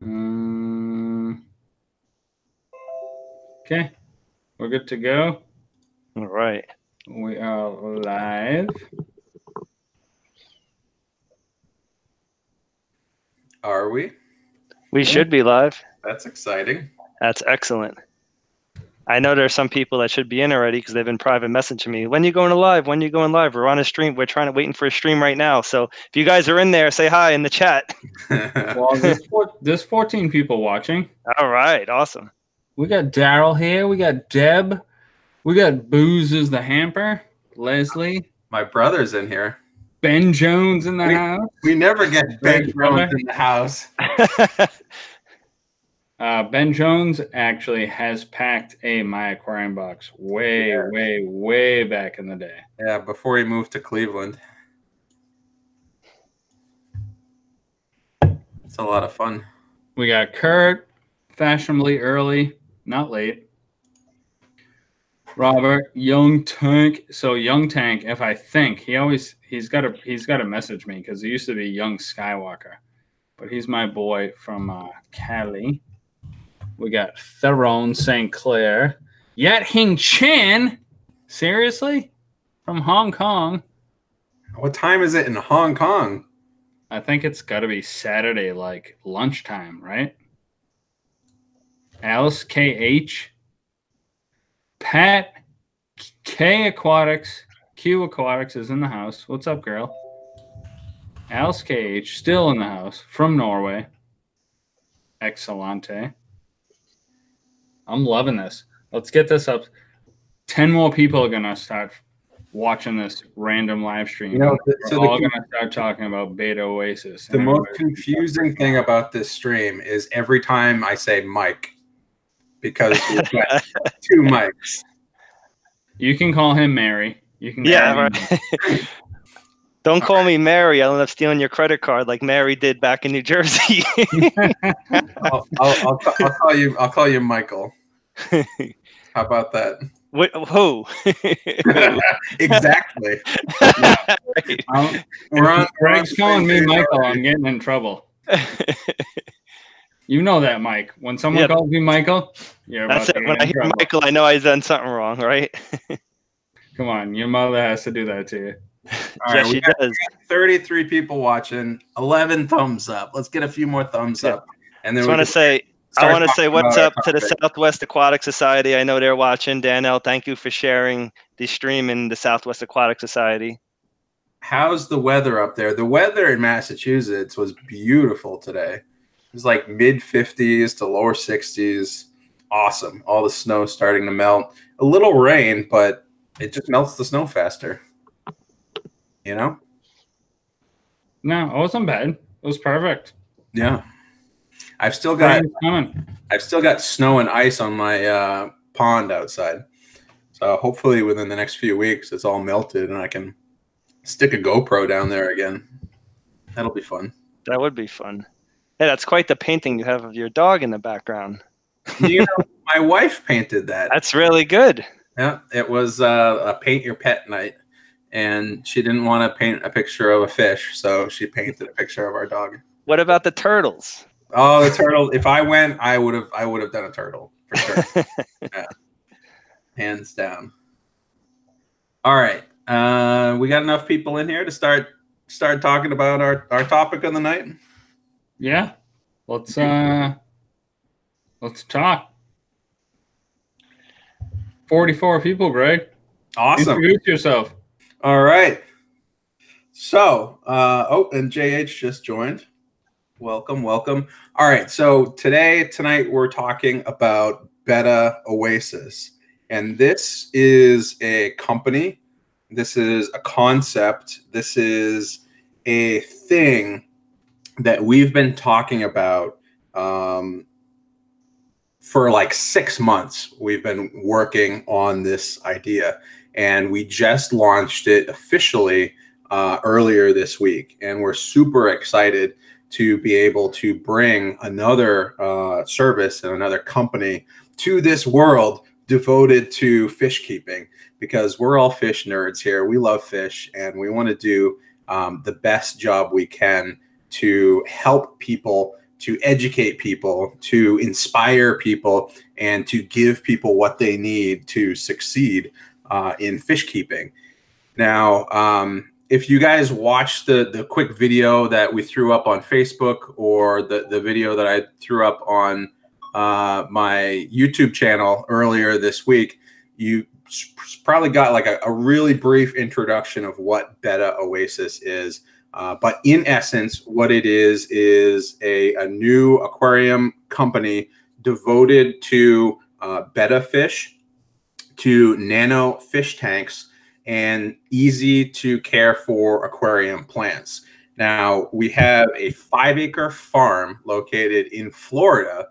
Okay, we're good to go. All right. We are live. Are we? We should be live. That's exciting. That's excellent. I know there's some people that should be in already because they've been private messaging me. When you going live? When you going live? We're on a stream. We're waiting for a stream right now. So if you guys are in there, say hi in the chat. Well, there's 14 people watching. All right, awesome. We got Daryl here. We got Deb. We got Booze the Hamper. Leslie. My brother's in here. Ben Jones in the house. We never get Ben Jones in the house. Ben Jones actually has packed a My Aquarium Box way back in the day. Yeah, before he moved to Cleveland. It's a lot of fun. We got Kurt, fashionably early, not late. Robert, Young Tank. So Young Tank, if I think he's got to message me because he used to be Young Skywalker, but he's my boy from Cali. We got Theron St. Clair, Yat Hing Chan. Seriously, from Hong Kong. What time is it in Hong Kong? I think it's got to be Saturday, like lunchtime, right? Alice KH. Pat K Aquatics, Q Aquatics is in the house. What's up, girl? Alice KH still in the house from Norway. Excellente. I'm loving this. Let's get this up. 10 more people are gonna start watching this random live stream. You know, we're all gonna start talking about Betta Oasis. The most confusing thing about this stream is every time I say Mike, because we've got 2 mics. You can call him Mary. You can right. Don't call me Mary. I'll end up stealing your credit card like Mary did back in New Jersey. I'll call you Michael. How about that? Who? Exactly. Greg's calling me Michael. I'm getting in trouble. You know that, Mike. When someone calls me Michael, that's it. When I hear Michael, I know I've done something wrong, right? Come on, your mother has to do that to you. All right, we got 33 people watching. 11 thumbs up. Let's get a few more thumbs up. And then I want to say what's up to the Southwest Aquatic Society. I know they're watching. Danelle, thank you for sharing the stream in the Southwest Aquatic Society. How's the weather up there? The weather in Massachusetts was beautiful today. It was like mid-50s to lower 60s. Awesome. All the snow starting to melt. A little rain, but it just melts the snow faster. You know? No, it wasn't bad. It was perfect. Yeah. I've still got snow and ice on my pond outside. So hopefully within the next few weeks it's all melted and I can stick a GoPro down there again. That'll be fun. That would be fun. Hey, that's quite the painting you have of your dog in the background. You know, my wife painted that. That's really good. Yeah, it was a paint your pet night, and she didn't want to paint a picture of a fish, so she painted a picture of our dog. What about the turtles? Oh, the turtle! If I went, I would have done a turtle for sure. Yeah. Hands down. All right, we got enough people in here to start talking about our topic of the night. Yeah, let's talk. 44 people, Greg. Awesome. Introduce yourself. All right. So, and JH just joined. Welcome. All right. So tonight we're talking about Betta Oasis, and this is a company. This is a concept. This is a thing that we've been talking about for like 6 months. We've been working on this idea, and we just launched it officially earlier this week. And we're super excited to be able to bring another service and another company to this world devoted to fish keeping, because we're all fish nerds here. We love fish, and we want to do the best job we can to help people to educate people, to inspire people, and to give people what they need to succeed in fish keeping. Now, if you guys watched the quick video that we threw up on Facebook, or the video that I threw up on my YouTube channel earlier this week, you probably got like a really brief introduction of what Betta Oasis is. But in essence, what it is a new aquarium company devoted to betta fish, to nano fish tanks, and easy to care for aquarium plants. Now, we have a 5-acre farm located in Florida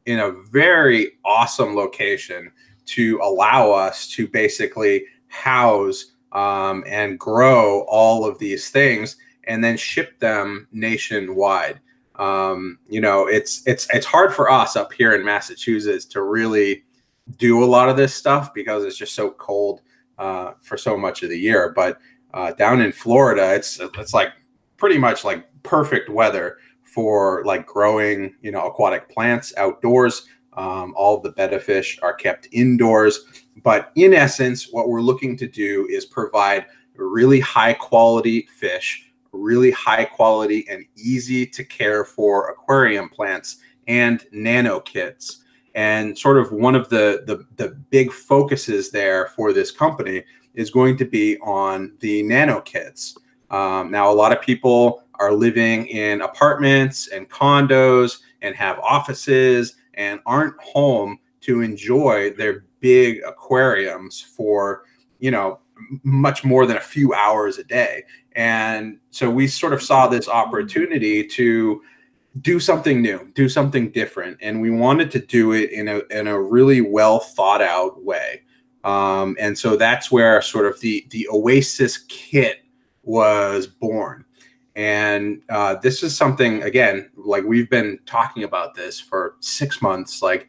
in a very awesome location to allow us to basically house and grow all of these things and then ship them nationwide. You know, it's hard for us up here in Massachusetts to really do a lot of this stuff because it's just so cold for so much of the year. But down in Florida, it's like pretty much like perfect weather for like growing, you know, aquatic plants outdoors. All of the betta fish are kept indoors. But in essence, what we're looking to do is provide really high quality fish, really high quality and easy to care for aquarium plants and nano kits. And sort of one of the big focuses there for this company is going to be on the nano kits. Now, a lot of people are living in apartments and condos and have offices and aren't home to enjoy their big aquariums for, you know, much more than a few hours a day. And so we sort of saw this opportunity to do something new, do something different. And we wanted to do it in a really well thought out way. And so that's where sort of the Oasis kit was born. And this is something, again, like we've been talking about this for 6 months, like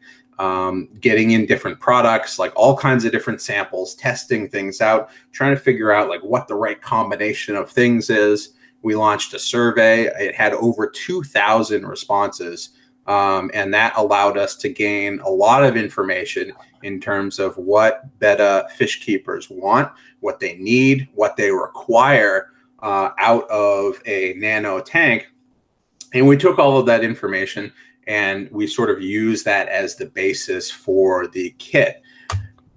getting in different products, like all kinds of different samples, testing things out, trying to figure out like what the right combination of things is. We launched a survey. It had over 2,000 responses. And that allowed us to gain a lot of information in terms of what betta fish keepers want, what they need, what they require out of a nano tank. And we took all of that information and we sort of use that as the basis for the kit.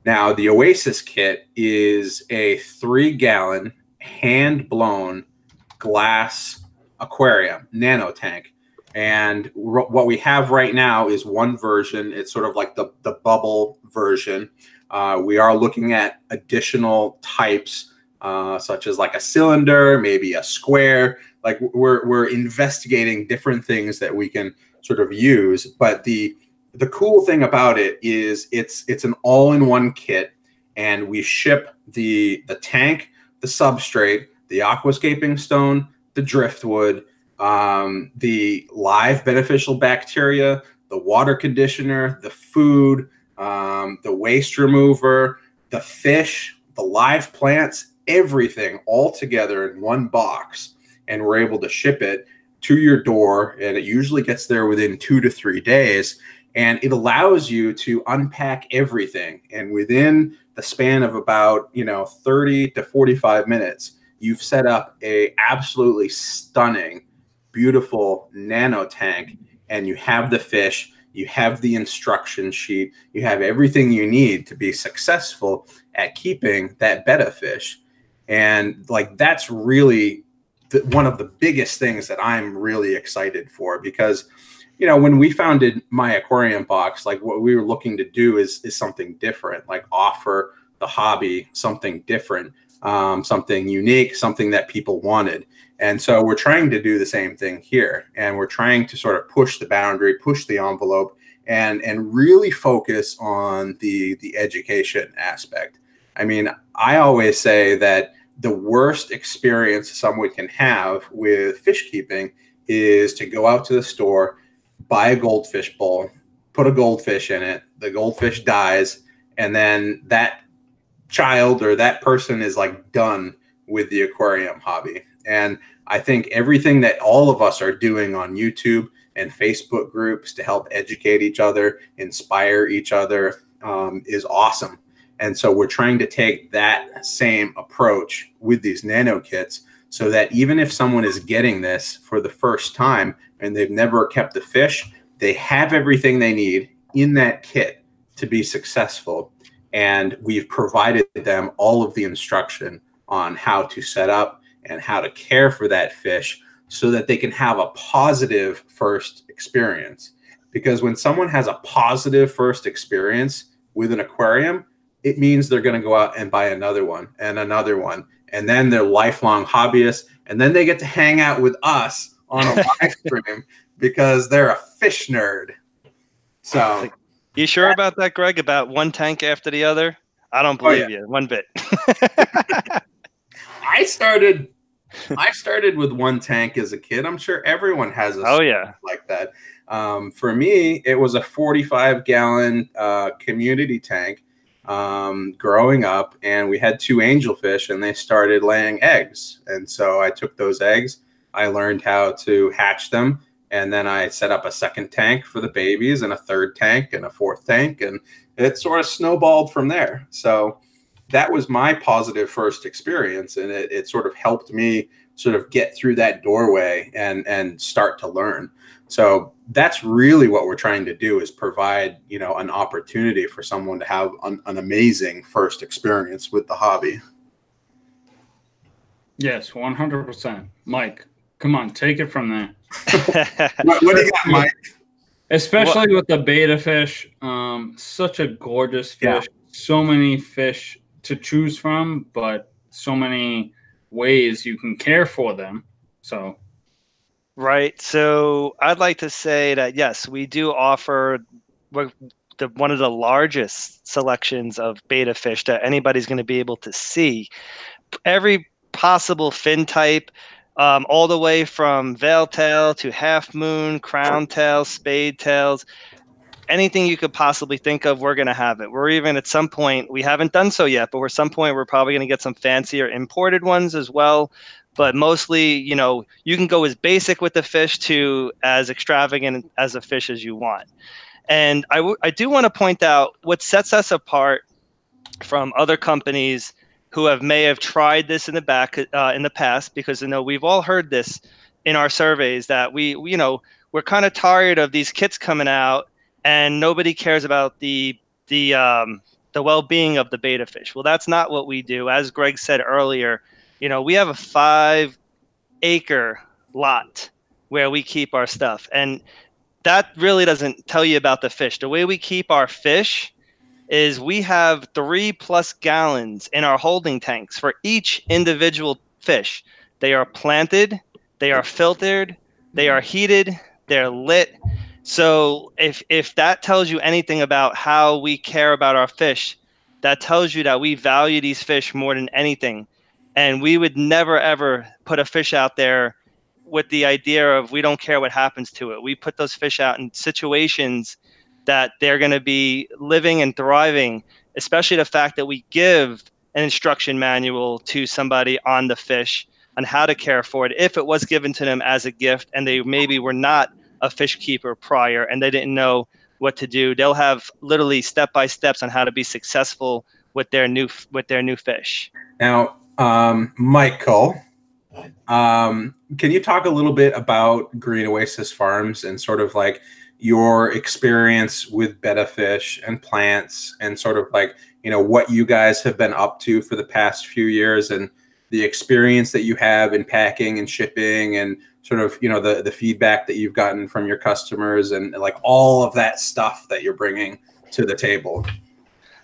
Now, the Oasis kit is a 3-gallon hand-blown glass aquarium nano tank. And what we have right now is one version. It's sort of like the bubble version. We are looking at additional types, such as like a cylinder, maybe a square. Like we're investigating different things that we can sort of use. But the cool thing about it is it's an all-in-one kit, and we ship the tank, the substrate, the aquascaping stone, the driftwood, the live beneficial bacteria, the water conditioner, the food, the waste remover, the fish, the live plants, everything all together in one box. And we're able to ship it to your door, and it usually gets there within 2 to 3 days. And it allows you to unpack everything. And within the span of about, 30 to 45 minutes, you've set up a absolutely stunning, beautiful nano tank, and you have the fish, you have the instruction sheet, you have everything you need to be successful at keeping that betta fish. And like, that's really one of the biggest things that I'm really excited for, because when we founded my Aquarium Box, like what we were looking to do is something different, like offer the hobby something different, something unique, something that people wanted. And so we're trying to do the same thing here. And we're trying to sort of push the boundary, push the envelope, and really focus on the education aspect. I mean, I always say that the worst experience someone can have with fish keeping is to go out to the store, buy a goldfish bowl, put a goldfish in it, the goldfish dies, and then that child or that person is like done with the aquarium hobby. And I think everything that all of us are doing on YouTube and Facebook groups to help educate each other, inspire each other, is awesome. And so we're trying to take that same approach with these nano kits, so that even if someone is getting this for the first time and they've never kept a fish, they have everything they need in that kit to be successful. And we've provided them all of the instruction on how to set up and how to care for that fish so that they can have a positive first experience. Because when someone has a positive first experience with an aquarium, it means they're going to go out and buy another one and another one. And then they're lifelong hobbyists. And then they get to hang out with us on a live stream because they're a fish nerd. So, you sure about that, Greg? About one tank after the other? I don't believe you one bit. I started with one tank as a kid. I'm sure everyone has a like that. For me, it was a 45-gallon community tank growing up, and we had 2 angelfish, and they started laying eggs. And so I took those eggs, I learned how to hatch them, and then I set up a second tank for the babies and a third tank and a fourth tank, and it sort of snowballed from there. So that was my positive first experience, and it sort of helped me sort of get through that doorway and start to learn. So that's really what we're trying to do, is provide, you know, an opportunity for someone to have an amazing first experience with the hobby. Yes, 100%. Mike, come on, take it from there. What do you got, Mike? Especially with the betta fish, such a gorgeous fish. So many fish to choose from, but so many ways you can care for them. So, right. So I'd like to say that yes, we do offer one of the largest selections of betta fish that anybody's going to be able to see. Every possible fin type, all the way from veil tail to half moon, crown tail, spade tails. Anything you could possibly think of, we're going to have it. We're even at some point, we haven't done so yet, but at some point we're probably going to get some fancier imported ones as well. But mostly, you know, you can go as basic with the fish to as extravagant as a fish as you want. And I do want to point out what sets us apart from other companies who may have tried this in the past, because, you know, we've all heard this in our surveys that we're kind of tired of these kits coming out and nobody cares about the well-being of the betta fish. Well, that's not what we do. As Greg said earlier, you know, we have a 5-acre lot where we keep our stuff, and that really doesn't tell you about the fish. The way we keep our fish is we have 3+ gallons in our holding tanks for each individual fish. They are planted, they are filtered, they are heated, they're lit. So if that tells you anything about how we care about our fish, that tells you that we value these fish more than anything. And we would never, ever put a fish out there with the idea of we don't care what happens to it. We put those fish out in situations that they're going to be living and thriving, especially the fact that we give an instruction manual to somebody on the fish on how to care for it if it was given to them as a gift and they maybe were not a fish keeper prior and they didn't know what to do. They'll have literally step-by-steps on how to be successful with their new fish. Now, Michael, can you talk a little bit about Green Oasis Farms and sort of like your experience with betta fish and plants and sort of like, you know, what you guys have been up to for the past few years and the experience that you have in packing and shipping and sort of, you know, the feedback that you've gotten from your customers and like all of that stuff that you're bringing to the table?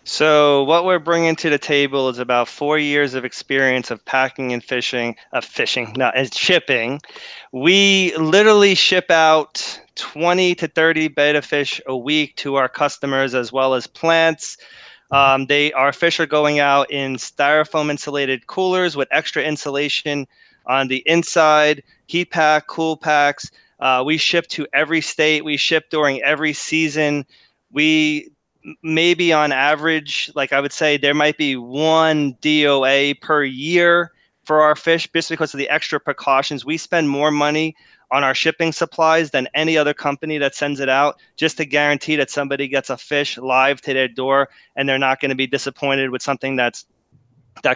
So what we're bringing to the table is about 4 years of experience of packing and and shipping. We literally ship out 20 to 30 betta fish a week to our customers, as well as plants. Our fish are going out in styrofoam insulated coolers with extra insulation on the inside, heat pack, cool packs. We ship to every state. We ship during every season. We maybe on average, like I would say, there might be 1 DOA per year for our fish, just because of the extra precautions. We spend more money on our shipping supplies than any other company that sends it out, just to guarantee that somebody gets a fish live to their door and they're not going to be disappointed with something that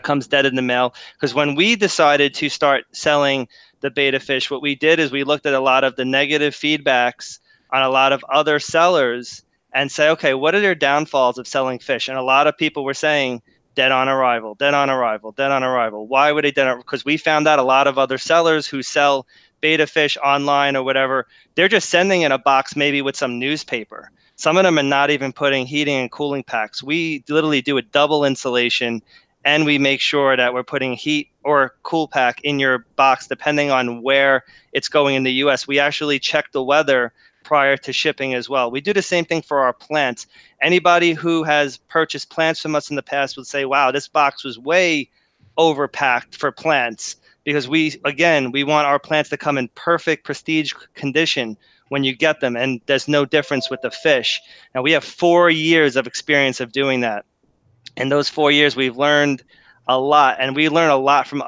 comes dead in the mail. Because when we decided to start selling the beta fish, what we did is we looked at a lot of the negative feedbacks on a lot of other sellers and say, okay, what are their downfalls of selling fish? And a lot of people were saying dead on arrival, dead on arrival, dead on arrival. Why would they dead on? Because we found out a lot of other sellers who sell beta fish online or whatever, they're just sending in a box maybe with some newspaper. Some of them are not even putting heating and cooling packs. We literally do a double insulation, and we make sure that we're putting heat or cool pack in your box depending on where it's going in the US. We actually check the weather prior to shipping as well. We do the same thing for our plants. Anybody who has purchased plants from us in the past would say, wow, this box was way overpacked for plants, because we want our plants to come in perfect prestige condition when you get them, and there's no difference with the fish. Now, we have 4 years of experience of doing that. In those 4 years, we've learned a lot, and we learn a lot from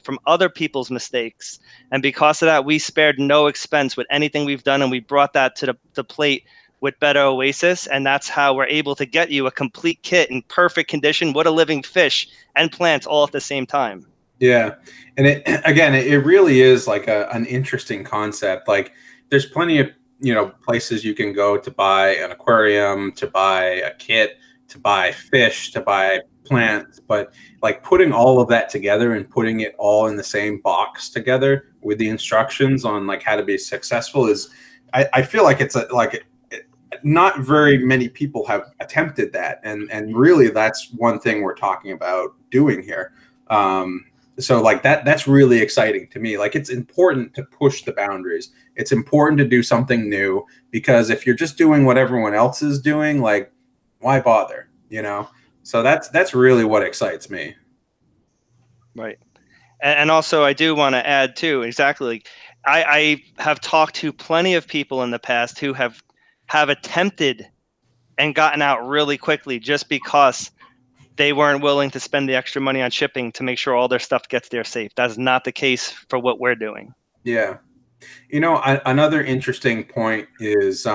from other people's mistakes. And because of that, we spared no expense with anything we've done, and we brought that to the plate with Betta Oasis, and that's how we're able to get you a complete kit in perfect condition with a living fish and plants all at the same time. Yeah, and it really is like an interesting concept. Like, there's plenty of places you can go to buy an aquarium, to buy a kit, to buy fish, to buy plants, but like putting all of that together and putting it all in the same box together with the instructions on like how to be successful is, I feel like it's not very many people have attempted that, and really that's one thing we're talking about doing here. So like that's really exciting to me. Like, it's important to push the boundaries. It's important to do something new, because if you're just doing what everyone else is doing, like, why bother, So that's really what excites me. Right. And also, I do want to add too, exactly. I have talked to plenty of people in the past who have attempted and gotten out really quickly just because they weren't willing to spend the extra money on shipping to make sure all their stuff gets there safe. That's not the case for what we're doing. Yeah. Another interesting point is,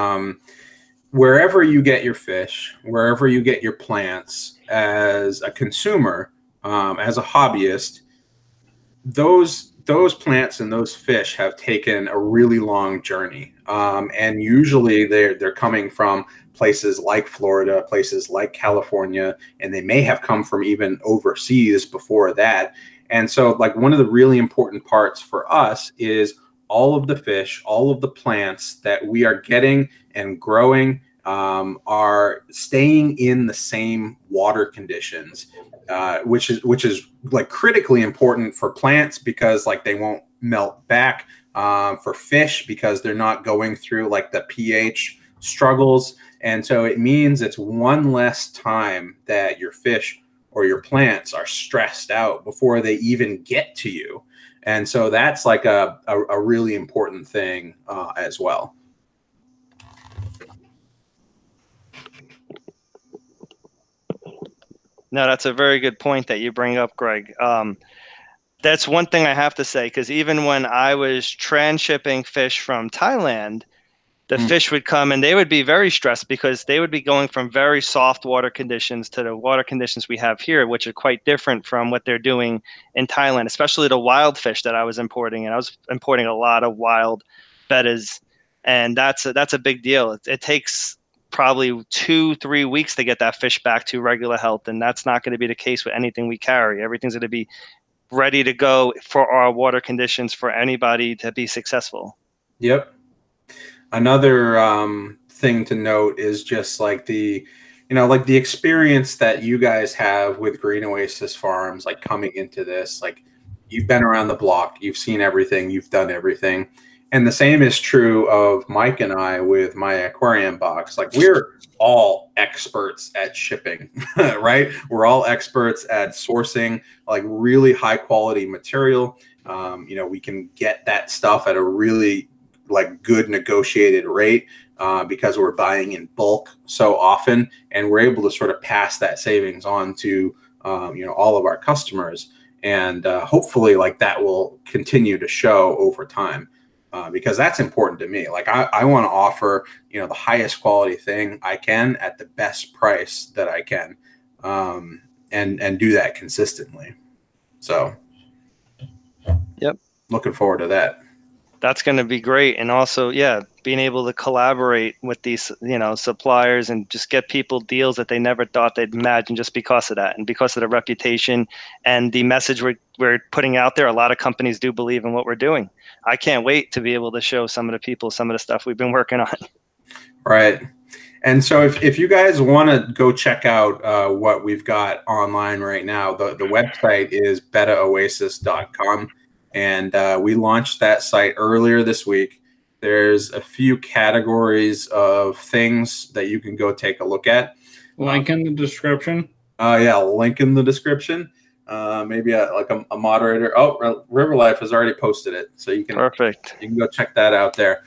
wherever you get your fish, wherever you get your plants, as a consumer, as a hobbyist, those plants and those fish have taken a really long journey, and usually they're coming from places like Florida, places like California, and they may have come from even overseas before that. And so, like, one of the really important parts for us is all of the fish, all of the plants that we are getting and growing are staying in the same water conditions, which is like critically important for plants, because like they won't melt back, for fish because they're not going through like the pH struggles. And so it means it's one less time that your fish or your plants are stressed out before they even get to you. And so that's like a really important thing as well. No, that's a very good point that you bring up, Greg. That's one thing I have to say, because even when I was transshipping fish from Thailand, the fish would come and they would be very stressed, because they would be going from very soft water conditions to the water conditions we have here, which are quite different from what they're doing in Thailand, especially the wild fish that I was importing. And I was importing a lot of wild bettas, and that's a big deal. It takes probably 2-3 weeks to get that fish back to regular health, and that's not going to be the case with anything we carry. Everything's going to be ready to go for our water conditions for anybody to be successful. Yep. Another thing to note is just like the experience that you guys have with Green Oasis Farms, like coming into this, like you've been around the block, you've seen everything, you've done everything. And the same is true of Mike and I with my Aquarium Box. Like, we're all experts at shipping, right? We're all experts at sourcing like really high quality material. We can get that stuff at a really like good negotiated rate, because we're buying in bulk so often, and we're able to sort of pass that savings on to all of our customers, and hopefully like that will continue to show over time. because that's important to me. Like I want to offer, you know, the highest quality thing I can at the best price that I can, and do that consistently. So, yep, looking forward to that. That's going to be great. And also, yeah, being able to collaborate with these, you know, suppliers and just get people deals that they never thought they'd imagine just because of that and because of the reputation and the message we're putting out there. A lot of companies do believe in what we're doing. I can't wait to be able to show some of the people some of the stuff we've been working on. Right. And so if you guys want to go check out what we've got online right now, the website is bettaoasis.com. And we launched that site earlier this week. There's a few categories of things that you can go take a look at. Link in the description. Yeah, link in the description. Maybe like a moderator. Oh, River Life has already posted it, so you can Perfect. You can go check that out there.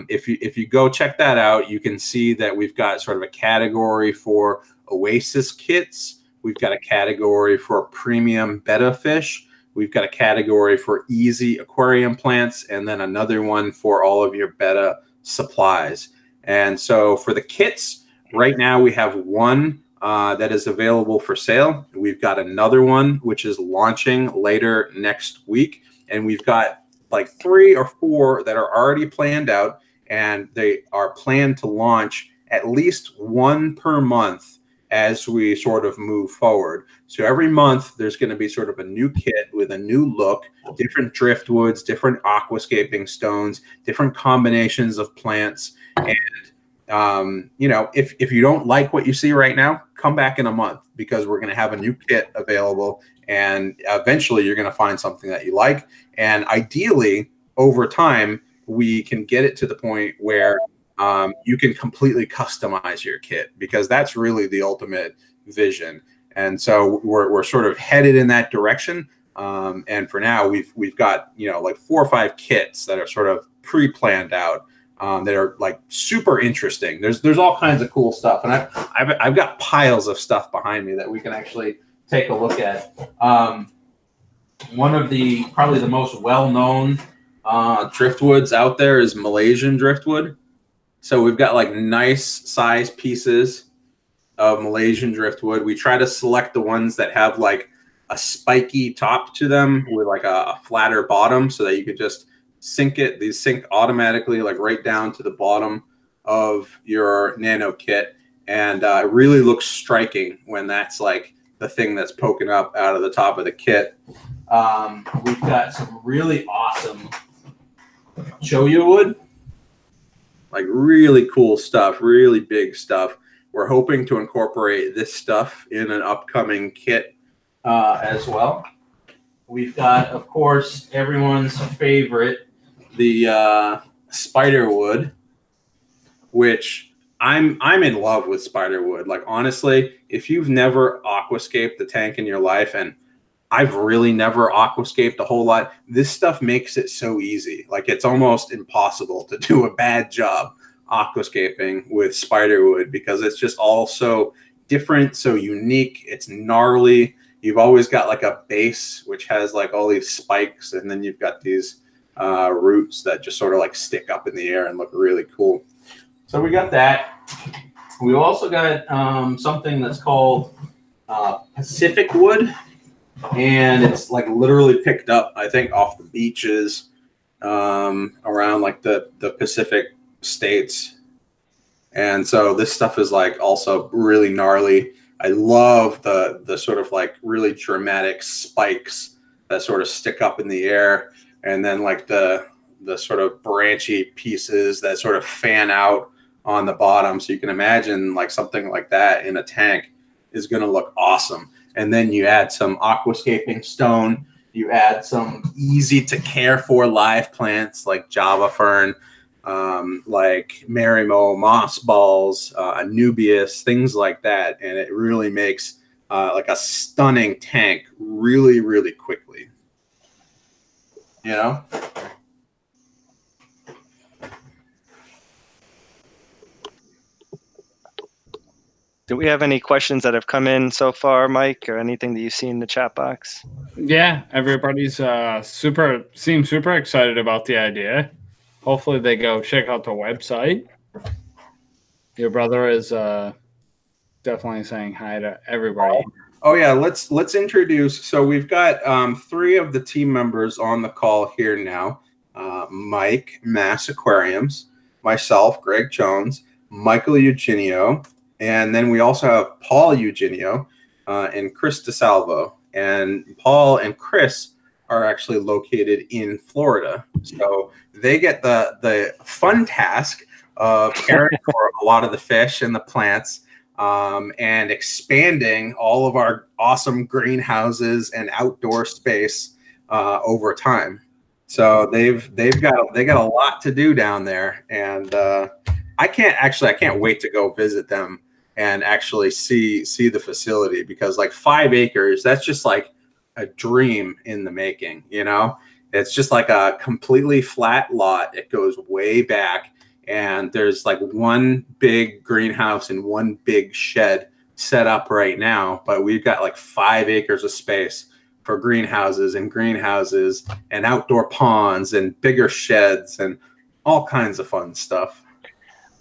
If you go check that out, you can see that we've got sort of a category for Oasis kits. We've got a category for premium betta fish. We've got a category for easy aquarium plants, and then another one for all of your betta supplies. And so for the kits, right now we have one that is available for sale. We've got another one which is launching later next week, and we've got like 3 or 4 that are already planned out, and they are planned to launch at least one per month as we sort of move forward. So every month there's going to be sort of a new kit with a new look, different driftwoods, different aquascaping stones, different combinations of plants. And you know, if you don't like what you see right now, come back in a month, because we're going to have a new kit available, and eventually you're going to find something that you like. And ideally, over time, we can get it to the point where you can completely customize your kit, because that's really the ultimate vision. And so we're sort of headed in that direction. And for now, we've got, you know, like 4 or 5 kits that are sort of pre-planned out, that are like super interesting. There's all kinds of cool stuff, and I've got piles of stuff behind me that we can actually take a look at. One of the probably the most well-known driftwoods out there is Malaysian driftwood. So we've got like nice size pieces of Malaysian driftwood. We try to select the ones that have like a spiky top to them with like a flatter bottom, so that you could just sink it. These sink automatically, like right down to the bottom of your nano kit, and it really looks striking when that's like the thing that's poking up out of the top of the kit. We've got some really awesome cholla wood, like really cool stuff, really big stuff. We're hoping to incorporate this stuff in an upcoming kit as well. We've got, of course, everyone's favorite, the spider wood, which I'm in love with spider wood. Like, honestly, if you've never aquascaped the tank in your life, and I've really never aquascaped a whole lot, this stuff makes it so easy. Like, it's almost impossible to do a bad job aquascaping with spider wood, because it's just all so different, so unique. It's gnarly. You've always got like a base which has like all these spikes, and then you've got these roots that just sort of like stick up in the air and look really cool. So we got that. We also got something that's called Pacific wood, and it's like literally picked up, I think, off the beaches around like the Pacific states. And so this stuff is like also really gnarly. I love the sort of like really dramatic spikes that sort of stick up in the air, and then like the sort of branchy pieces that sort of fan out on the bottom. So you can imagine like something like that in a tank is going to look awesome. And then you add some aquascaping stone, you add some easy to care for live plants like Java fern, like Marimo, moss balls, Anubias, things like that. And it really makes like a stunning tank really, really quickly. You know? Do we have any questions that have come in so far, Mike, or anything that you see in the chat box? Yeah, everybody's seems super excited about the idea. hopefully they go check out the website. Your brother is definitely saying hi to everybody. Oh yeah, let's introduce. So we've got 3 of the team members on the call here now. Mike, Mass Aquariums, myself, Greg Jones, Michael Eugenio, and then we also have Paul Eugenio and Chris DeSalvo. And Paul and Chris are actually located in Florida, so they get the fun task of caring for a lot of the fish and the plants, and expanding all of our awesome greenhouses and outdoor space over time. So they got a lot to do down there, and I can't wait to go visit them and actually see the facility, because like 5 acres, that's just like a dream in the making. It's just like a completely flat lot. It goes way back. And there's like one big greenhouse and one big shed set up right now, but we've got like 5 acres of space for greenhouses and outdoor ponds and bigger sheds and all kinds of fun stuff.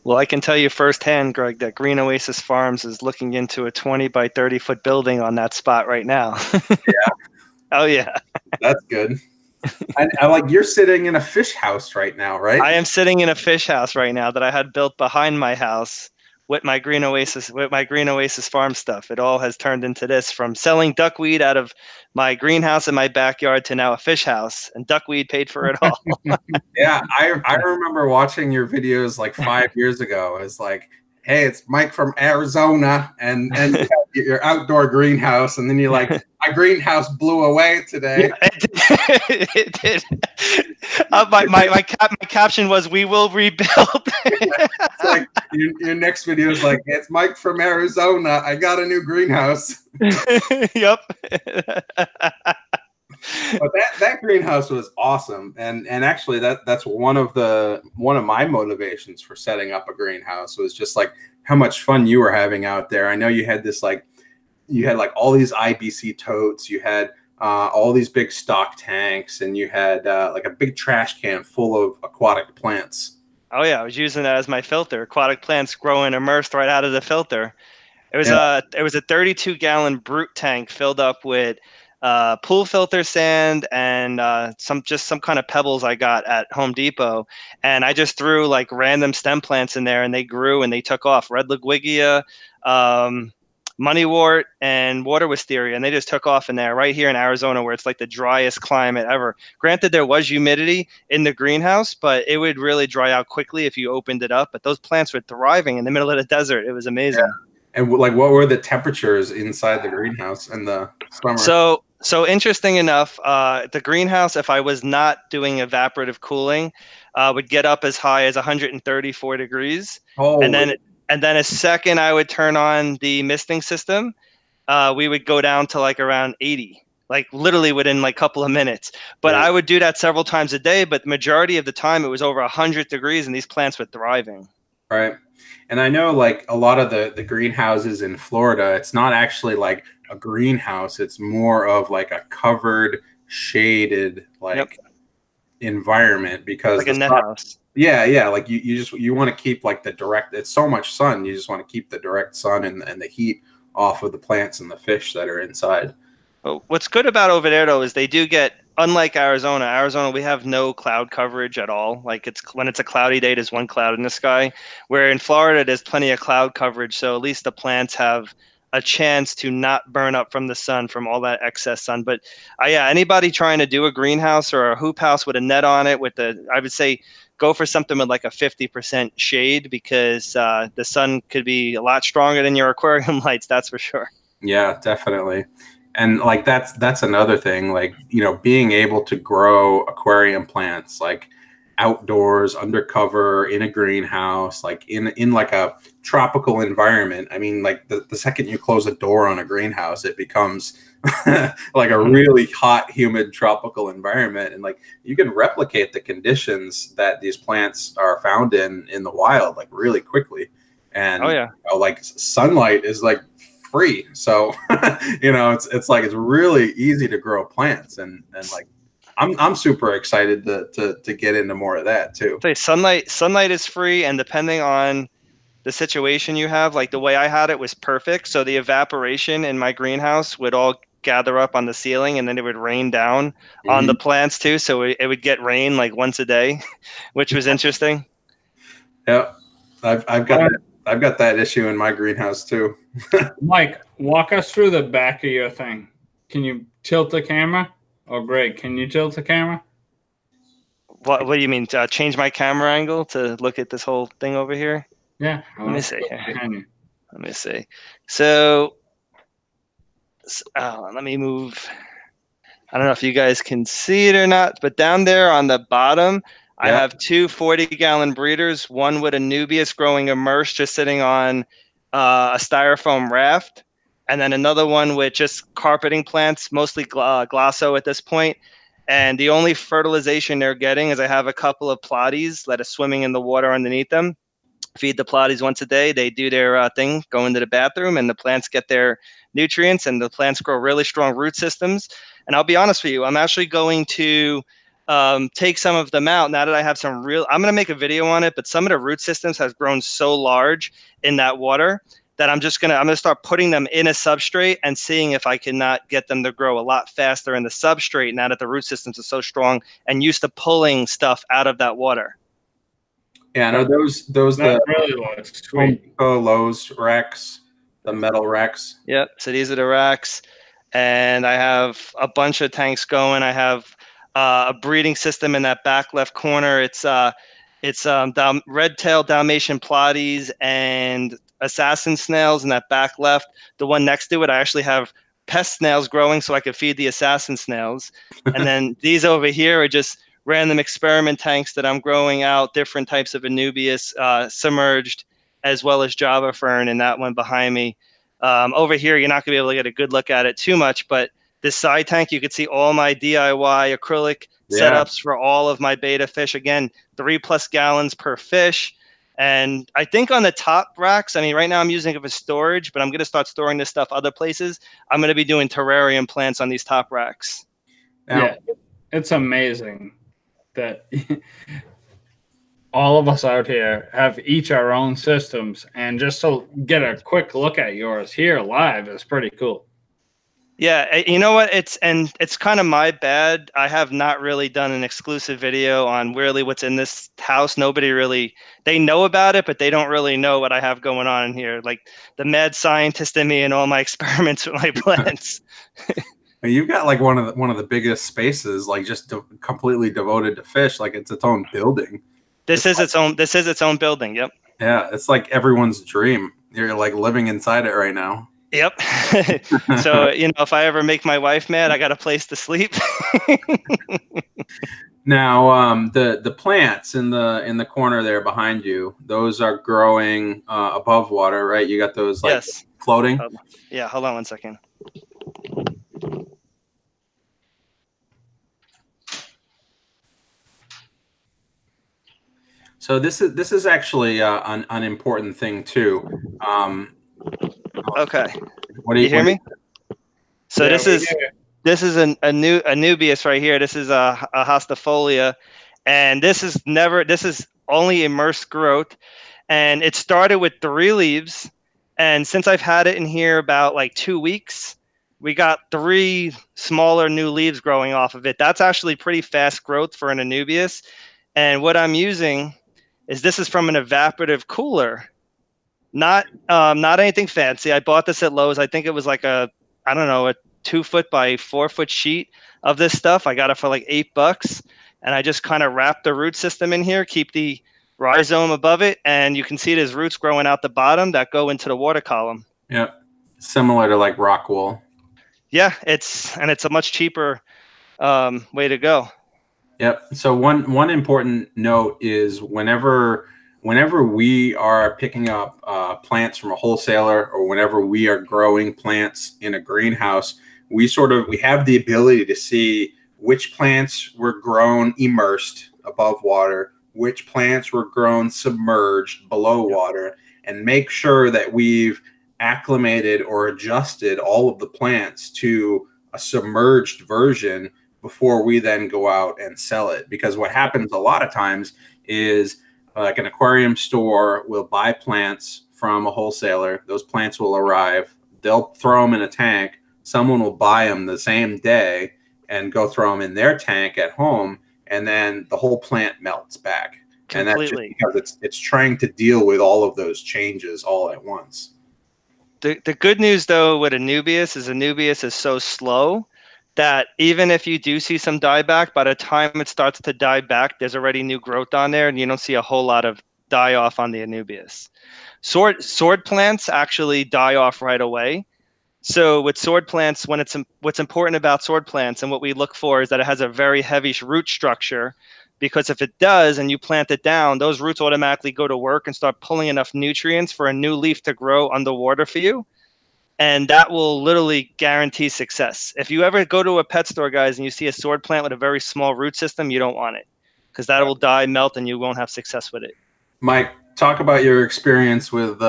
Well, I can tell you firsthand, Greg, that Green Oasis Farms is looking into a 20 by 30 foot building on that spot right now. Yeah. Oh yeah. That's good. I like, you're sitting in a fish house right now, right? I am sitting in a fish house right now that I had built behind my house with my Green Oasis farm stuff. It all has turned into this, from selling duckweed out of my greenhouse in my backyard to now a fish house, and duckweed paid for it all. Yeah, I remember watching your videos like 5 years ago. It's like, hey, it's Mike from Arizona, and you have your outdoor greenhouse, and then you're like, my greenhouse blew away today. Yeah, it did. My caption was, "We will rebuild." It's like your next video is like, it's Mike from Arizona. I got a new greenhouse. Yep. But that greenhouse was awesome, and actually that's one of my motivations for setting up a greenhouse, was just like how much fun you were having out there. I know you had all these IBC totes, you had all these big stock tanks, and you had like a big trash can full of aquatic plants. Oh yeah, I was using that as my filter. Aquatic plants growing immersed right out of the filter. It was a 32-gallon brute tank filled up with pool filter sand and some kind of pebbles I got at Home Depot, and I just threw like random stem plants in there, and they grew and they took off. Red Ligwigia, moneywort, and water wisteria, and they just took off in there right here in Arizona, where it's like the driest climate ever. Granted, there was humidity in the greenhouse, but it would really dry out quickly if you opened it up. But those plants were thriving in the middle of the desert. It was amazing. Yeah. And like, what were the temperatures inside the greenhouse in the summer? So interesting enough, the greenhouse, if I was not doing evaporative cooling, would get up as high as 134 degrees. Oh, and then a second I would turn on the misting system, we would go down to like around 80, like literally within like a couple of minutes. But yeah. I would do that several times a day, but the majority of the time it was over 100 degrees and these plants were thriving. Right. And I know like a lot of the greenhouses in Florida, it's not actually like a greenhouse. It's more of like a covered, shaded environment, because like a net house. Yeah. Like you want to keep like the direct, it's so much sun. You just want to keep the direct sun and the heat off of the plants and the fish that are inside. Well, what's good about over there though is they do get, unlike Arizona, we have no cloud coverage at all. Like when it's a cloudy day, there's one cloud in the sky. Where in Florida, there's plenty of cloud coverage. So at least the plants have a chance to not burn up from the sun, from all that excess sun. But yeah, anybody trying to do a greenhouse or a hoop house with a net on it, I would say go for something with like a 50% shade, because the sun could be a lot stronger than your aquarium lights. That's for sure. Yeah, definitely. And like that's another thing, like, being able to grow aquarium plants like outdoors, undercover, in a greenhouse, like in like a tropical environment. I mean, like the second you close a door on a greenhouse, it becomes like a really hot, humid, tropical environment. And like you can replicate the conditions that these plants are found in the wild like really quickly. And like sunlight is like free, so it's like it's really easy to grow plants, and like I'm super excited to get into more of that too. Say sunlight is free, and depending on the situation you have, like the way I had it was perfect. So the evaporation in my greenhouse would all gather up on the ceiling, and then it would rain down on the plants too. So it would get rain like once a day, which was interesting. Yeah, I've got that issue in my greenhouse too. Mike, walk us through the back of your thing. Can you tilt the camera? Or Greg, can you tilt the camera? What do you mean? Change my camera angle to look at this whole thing over here? Yeah. Let me see here. Behind you. Let me see. So let me move. I don't know if you guys can see it or not, but down there on the bottom, I have two 40-gallon breeders, one with a Nubius growing immersed, just sitting on a styrofoam raft, and then another one with just carpeting plants, mostly glosso at this point. And the only fertilization they're getting is I have a couple of plotties that are swimming in the water underneath them. Feed the plotties once a day. They do their thing, go into the bathroom, and the plants get their nutrients, and the plants grow really strong root systems. And I'll be honest with you, I'm actually going to take some of them out now that I have some real. I'm going to make a video on it, but some of the root systems has grown so large in that water that I'm gonna start putting them in a substrate and seeing if I cannot get them to grow a lot faster in the substrate now that the root systems are so strong and used to pulling stuff out of that water. Yeah, no, those that really looks sweet. Lowe's racks, the metal racks. Yep. So these are the racks, and I have a bunch of tanks going. I have a breeding system in that back left corner. It's red-tailed Dalmatian plotties and assassin snails in that back left. The one next to it, I actually have pest snails growing so I could feed the assassin snails. And then these over here are just random experiment tanks that I'm growing out different types of Anubias submerged, as well as Java fern, and that one behind me. Over here, you're not going to be able to get a good look at it too much, but this side tank, you can see all my DIY acrylic setups for all of my betta fish. Again, 3+ gallons per fish. And I think on the top racks, I mean, right now I'm using it for storage, but I'm going to start storing this stuff other places. I'm going to be doing terrarium plants on these top racks. Yeah, it's amazing that all of us out here have each our own systems, and just to get a quick look at yours here live is pretty cool. Yeah, you know what? It's kind of my bad. I have not really done an exclusive video on really what's in this house. Nobody really, they know about it, but they don't really know what I have going on in here. Like the mad scientist in me and all my experiments with my plants. You've got like one of the biggest spaces, like just completely devoted to fish. Like it's its own building. This is its own building. Yep. Yeah, it's like everyone's dream. You're like living inside it right now. Yep. So, you know, if I ever make my wife mad, I got a place to sleep. Now, the plants in the corner there behind you, those are growing above water, right? You got those like floating? Yeah, hold on one second. So this is actually an important thing too. Okay. What do you hear me? So this is a Anubias right here. This is a hostifolia, and this is only immersed growth, and it started with 3 leaves, and since I've had it in here about like 2 weeks, we got 3 smaller new leaves growing off of it. That's actually pretty fast growth for an Anubias, and what I'm using is this is from an evaporative cooler. Not anything fancy. I bought this at Lowe's. I think it was like a 2-foot by 4-foot sheet of this stuff. I got it for like $8, and I just kind of wrap the root system in here, keep the rhizome above it, and you can see there's roots growing out the bottom that go into the water column. Yeah, similar to like rock wool. Yeah, it's a much cheaper way to go. Yep. So one important note is whenever we are picking up plants from a wholesaler, or whenever we are growing plants in a greenhouse, we have the ability to see which plants were grown immersed above water, which plants were grown submerged below water, and make sure that we've acclimated or adjusted all of the plants to a submerged version before we then go out and sell it. Because what happens a lot of times is like an aquarium store will buy plants from a wholesaler. Those plants will arrive. They'll throw them in a tank. Someone will buy them the same day and go throw them in their tank at home. And then the whole plant melts back. Completely. And that's just because it's trying to deal with all of those changes all at once. The good news, though, with Anubias is so slow that even if you do see some dieback, by the time it starts to die back, there's already new growth on there, and you don't see a whole lot of die off on the Anubias. Sword plants actually die off right away. So with sword plants, what's important about sword plants and what we look for is that it has a very heavy root structure, because if it does and you plant it down, those roots automatically go to work and start pulling enough nutrients for a new leaf to grow underwater for you. And that will literally guarantee success. If you ever go to a pet store, guys, and you see a sword plant with a very small root system, you don't want it, because that will die, melt, and you won't have success with it. Mike, talk about your experience with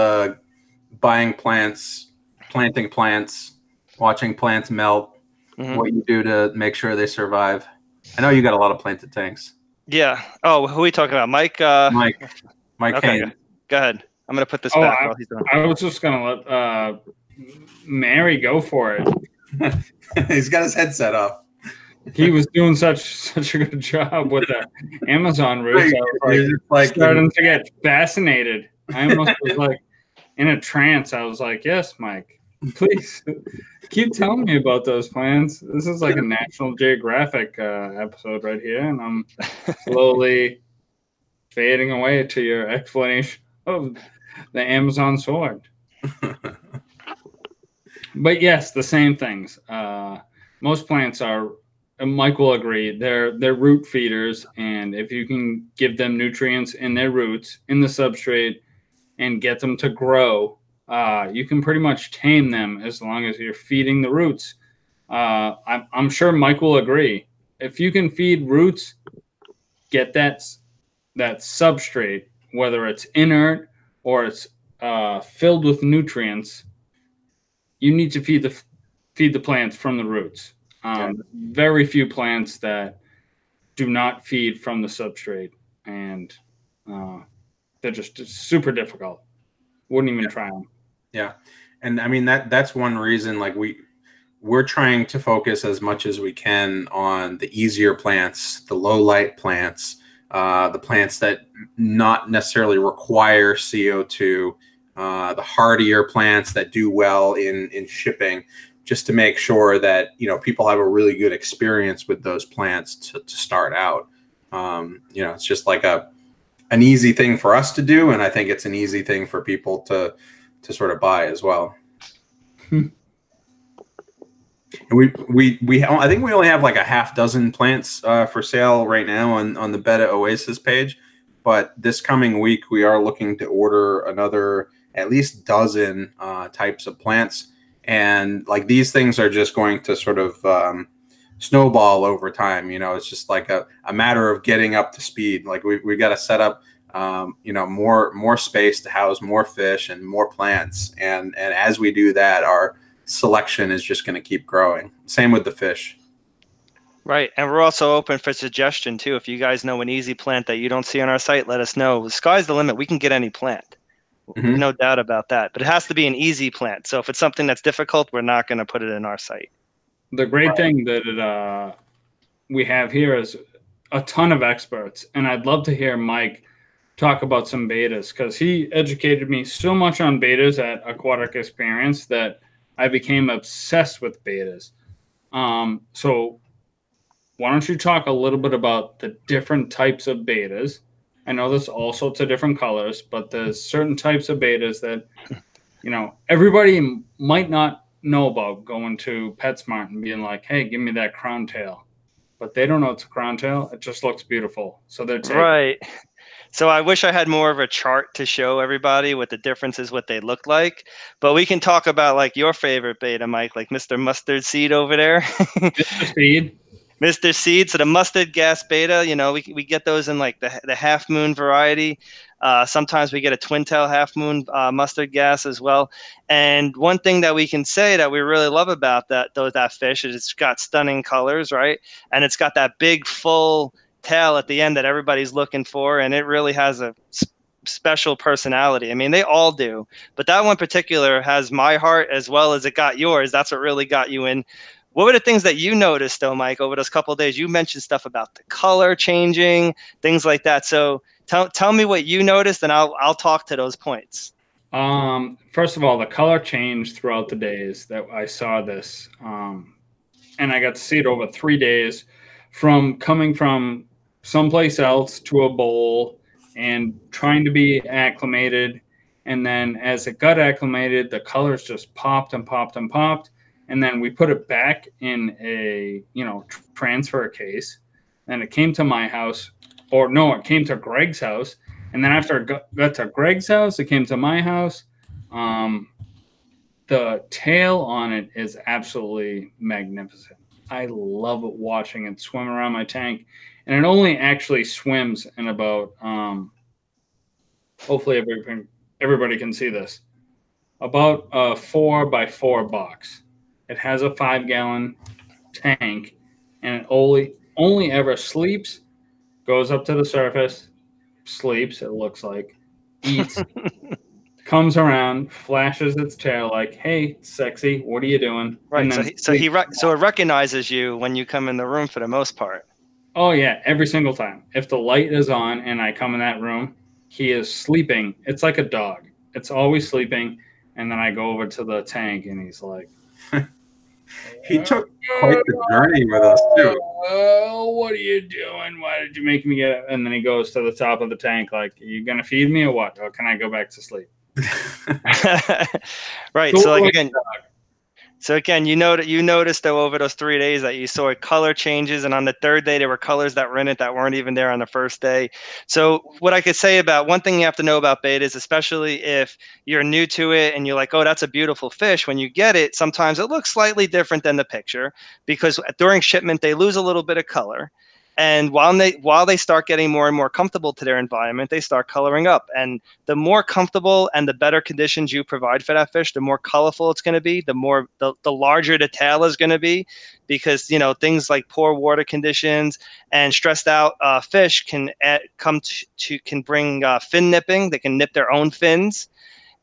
buying plants, planting plants, watching plants melt, what you do to make sure they survive. I know you got a lot of planted tanks. Yeah. Oh, who are we talking about? Mike? Mike okay, Kane. go ahead. I'm going to put this back while he's done. I was just going to let Mary go for it. He's got his headset off. He was doing such a good job with the Amazon roots. I was like starting to get fascinated. I almost was like in a trance. I was like, yes, Mike, please keep telling me about those plans. This is like a National Geographic episode right here, and I'm slowly fading away to your explanation of the Amazon sword. But yes, the same things. Most plants are, and Mike will agree, they're root feeders, and if you can give them nutrients in their roots, in the substrate, and get them to grow, you can pretty much tame them as long as you're feeding the roots. I'm sure Mike will agree. If you can feed roots, get that substrate, whether it's inert or it's filled with nutrients, you need to feed the plants from the roots. Very few plants that do not feed from the substrate, and they're just super difficult. Wouldn't even try them. Yeah, and I mean that's one reason. Like we're trying to focus as much as we can on the easier plants, the low light plants, the plants that not necessarily require CO2, the hardier plants that do well in shipping, just to make sure that people have a really good experience with those plants to start out. It's just like an easy thing for us to do, and I think it's an easy thing for people to sort of buy as well. And I think we only have like a half dozen plants for sale right now on the Betta Oasis page, but this coming week we are looking to order another at least dozen types of plants, and like these things are just going to sort of snowball over time. It's just like a matter of getting up to speed. Like we got to set up more space to house more fish and more plants, and as we do that, our selection is just going to keep growing. Same with the fish. Right, and we're also open for suggestion too. If you guys know an easy plant that you don't see on our site, let us know. The sky's the limit. We can get any plant. No doubt about that. But it has to be an easy plant. So if it's something that's difficult, we're not going to put it in our site. The great thing that we have here is a ton of experts, and I'd love to hear Mike talk about some betas, because he educated me so much on betas at Aquatic Experience that I became obsessed with betas. So why don't you talk a little bit about the different types of betas? I know there's all sorts of different colors, but there's certain types of betas that, everybody might not know about, going to PetSmart and being like, hey, give me that crown tail. But they don't know it's a crown tail. It just looks beautiful. So they're taking. Right. So I wish I had more of a chart to show everybody what the differences, what they look like. But we can talk about like your favorite beta, Mike, like Mr. Mustard Seed over there. Mr. Seed. Mr. Seed. So the mustard gas beta, we get those in like the half moon variety. Sometimes we get a twin tail half moon mustard gas as well. And one thing that we can say that we really love about that fish is it's got stunning colors, right? And it's got that big full tail at the end that everybody's looking for, and it really has a special personality. I mean, they all do, but that one particular has my heart as well as it got yours. That's what really got you in. What were the things that you noticed though, Mike, over those couple of days? You mentioned stuff about the color changing, things like that. So tell me what you noticed, and I'll talk to those points. First of all, the color changed throughout the days that I saw this, and I got to see it over 3 days, from coming from someplace else to a bowl and trying to be acclimated. And then as it got acclimated, the colors just popped and popped and popped. And then we put it back in a, transfer case. And it came to my house, or no, it came to Greg's house. And then after it got to Greg's house, it came to my house. The tail on it is absolutely magnificent. I love watching it swim around my tank. And it only actually swims in about, hopefully everybody can see this, about a 4x4 box. It has a 5-gallon tank, and it only ever sleeps, goes up to the surface, sleeps, it looks like, eats, comes around, flashes its tail like, "Hey, sexy, what are you doing?" Right. So it recognizes you when you come in the room for the most part. Oh yeah, every single time. If the light is on and I come in that room, he is sleeping. It's like a dog. It's always sleeping. And then I go over to the tank, and he's like, he took quite the journey with us too. "Oh, what are you doing? Why did you make me get up?" And then he goes to the top of the tank like, "Are you gonna feed me or what? Or can I go back to sleep?" Right. So again, you noticed though over those 3 days that you saw color changes, and on the third day there were colors that were in it that weren't even there on the first day. So what I could say about one thing you have to know about beta is, especially if you're new to it and you're like, "Oh, that's a beautiful fish," when you get it, sometimes it looks slightly different than the picture, because during shipment they lose a little bit of color. And while they start getting more and more comfortable to their environment, they start coloring up. And the more comfortable and the better conditions you provide for that fish, the more colorful it's going to be, the larger the tail is going to be, because things like poor water conditions and stressed out fish can bring fin nipping. They can nip their own fins.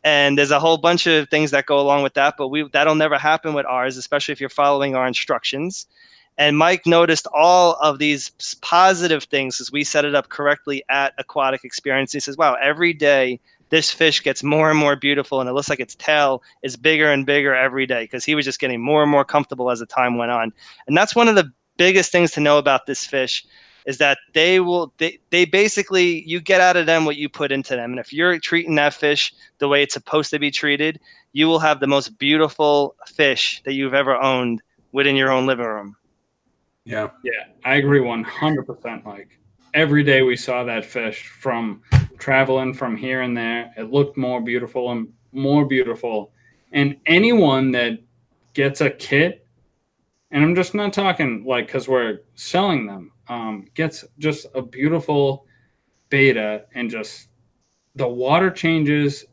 And there's a whole bunch of things that go along with that, but that'll never happen with ours, especially if you're following our instructions. And Mike noticed all of these positive things as we set it up correctly at Aquatic Experience. He says, "Wow, every day this fish gets more and more beautiful, and it looks like its tail is bigger and bigger every day," because he was just getting more and more comfortable as the time went on. And that's one of the biggest things to know about this fish, is that they basically, you get out of them what you put into them. And if you're treating that fish the way it's supposed to be treated, you will have the most beautiful fish that you've ever owned within your own living room. Yeah, I agree 100%, Mike. Every day we saw that fish from traveling from here and there, it looked more beautiful and more beautiful. And anyone that gets a kit, and I'm just not talking like because we're selling them, gets just a beautiful beta, and just the water changes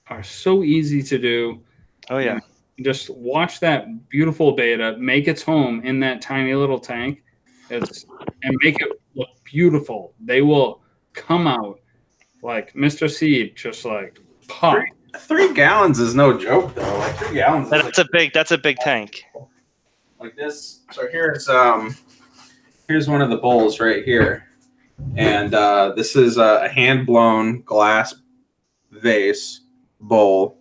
are so easy to do. Oh yeah. Just watch that beautiful beta make its home in that tiny little tank, and make it look beautiful. They will come out like Mr. Seed, just like pop. 3 gallons is no joke though. Like 3 gallons. That's a big tank. Like this. So here's one of the bowls right here, and this is a hand blown glass vase bowl.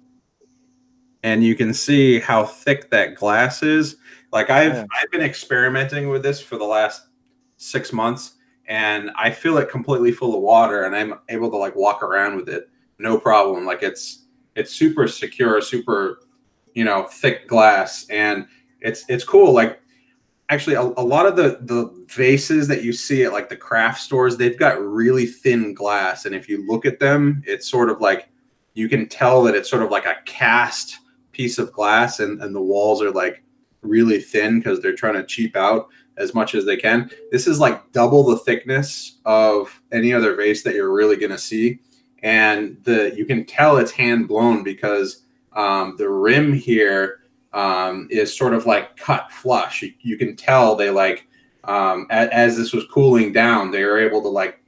And you can see how thick that glass is. Like I've been experimenting with this for the last 6 months, and I fill it completely full of water, and I'm able to like walk around with it, no problem. Like it's super secure, super, thick glass, and it's cool. Like actually, a lot of the vases that you see at like the craft stores, they've got really thin glass, and if you look at them, it's sort of like you can tell that it's sort of like a cast piece of glass, and the walls are like really thin because they're trying to cheap out as much as they can. This is like double the thickness of any other vase that you're really going to see, and you can tell it's hand blown because the rim here is sort of like cut flush. You can tell they like as this was cooling down, they were able to like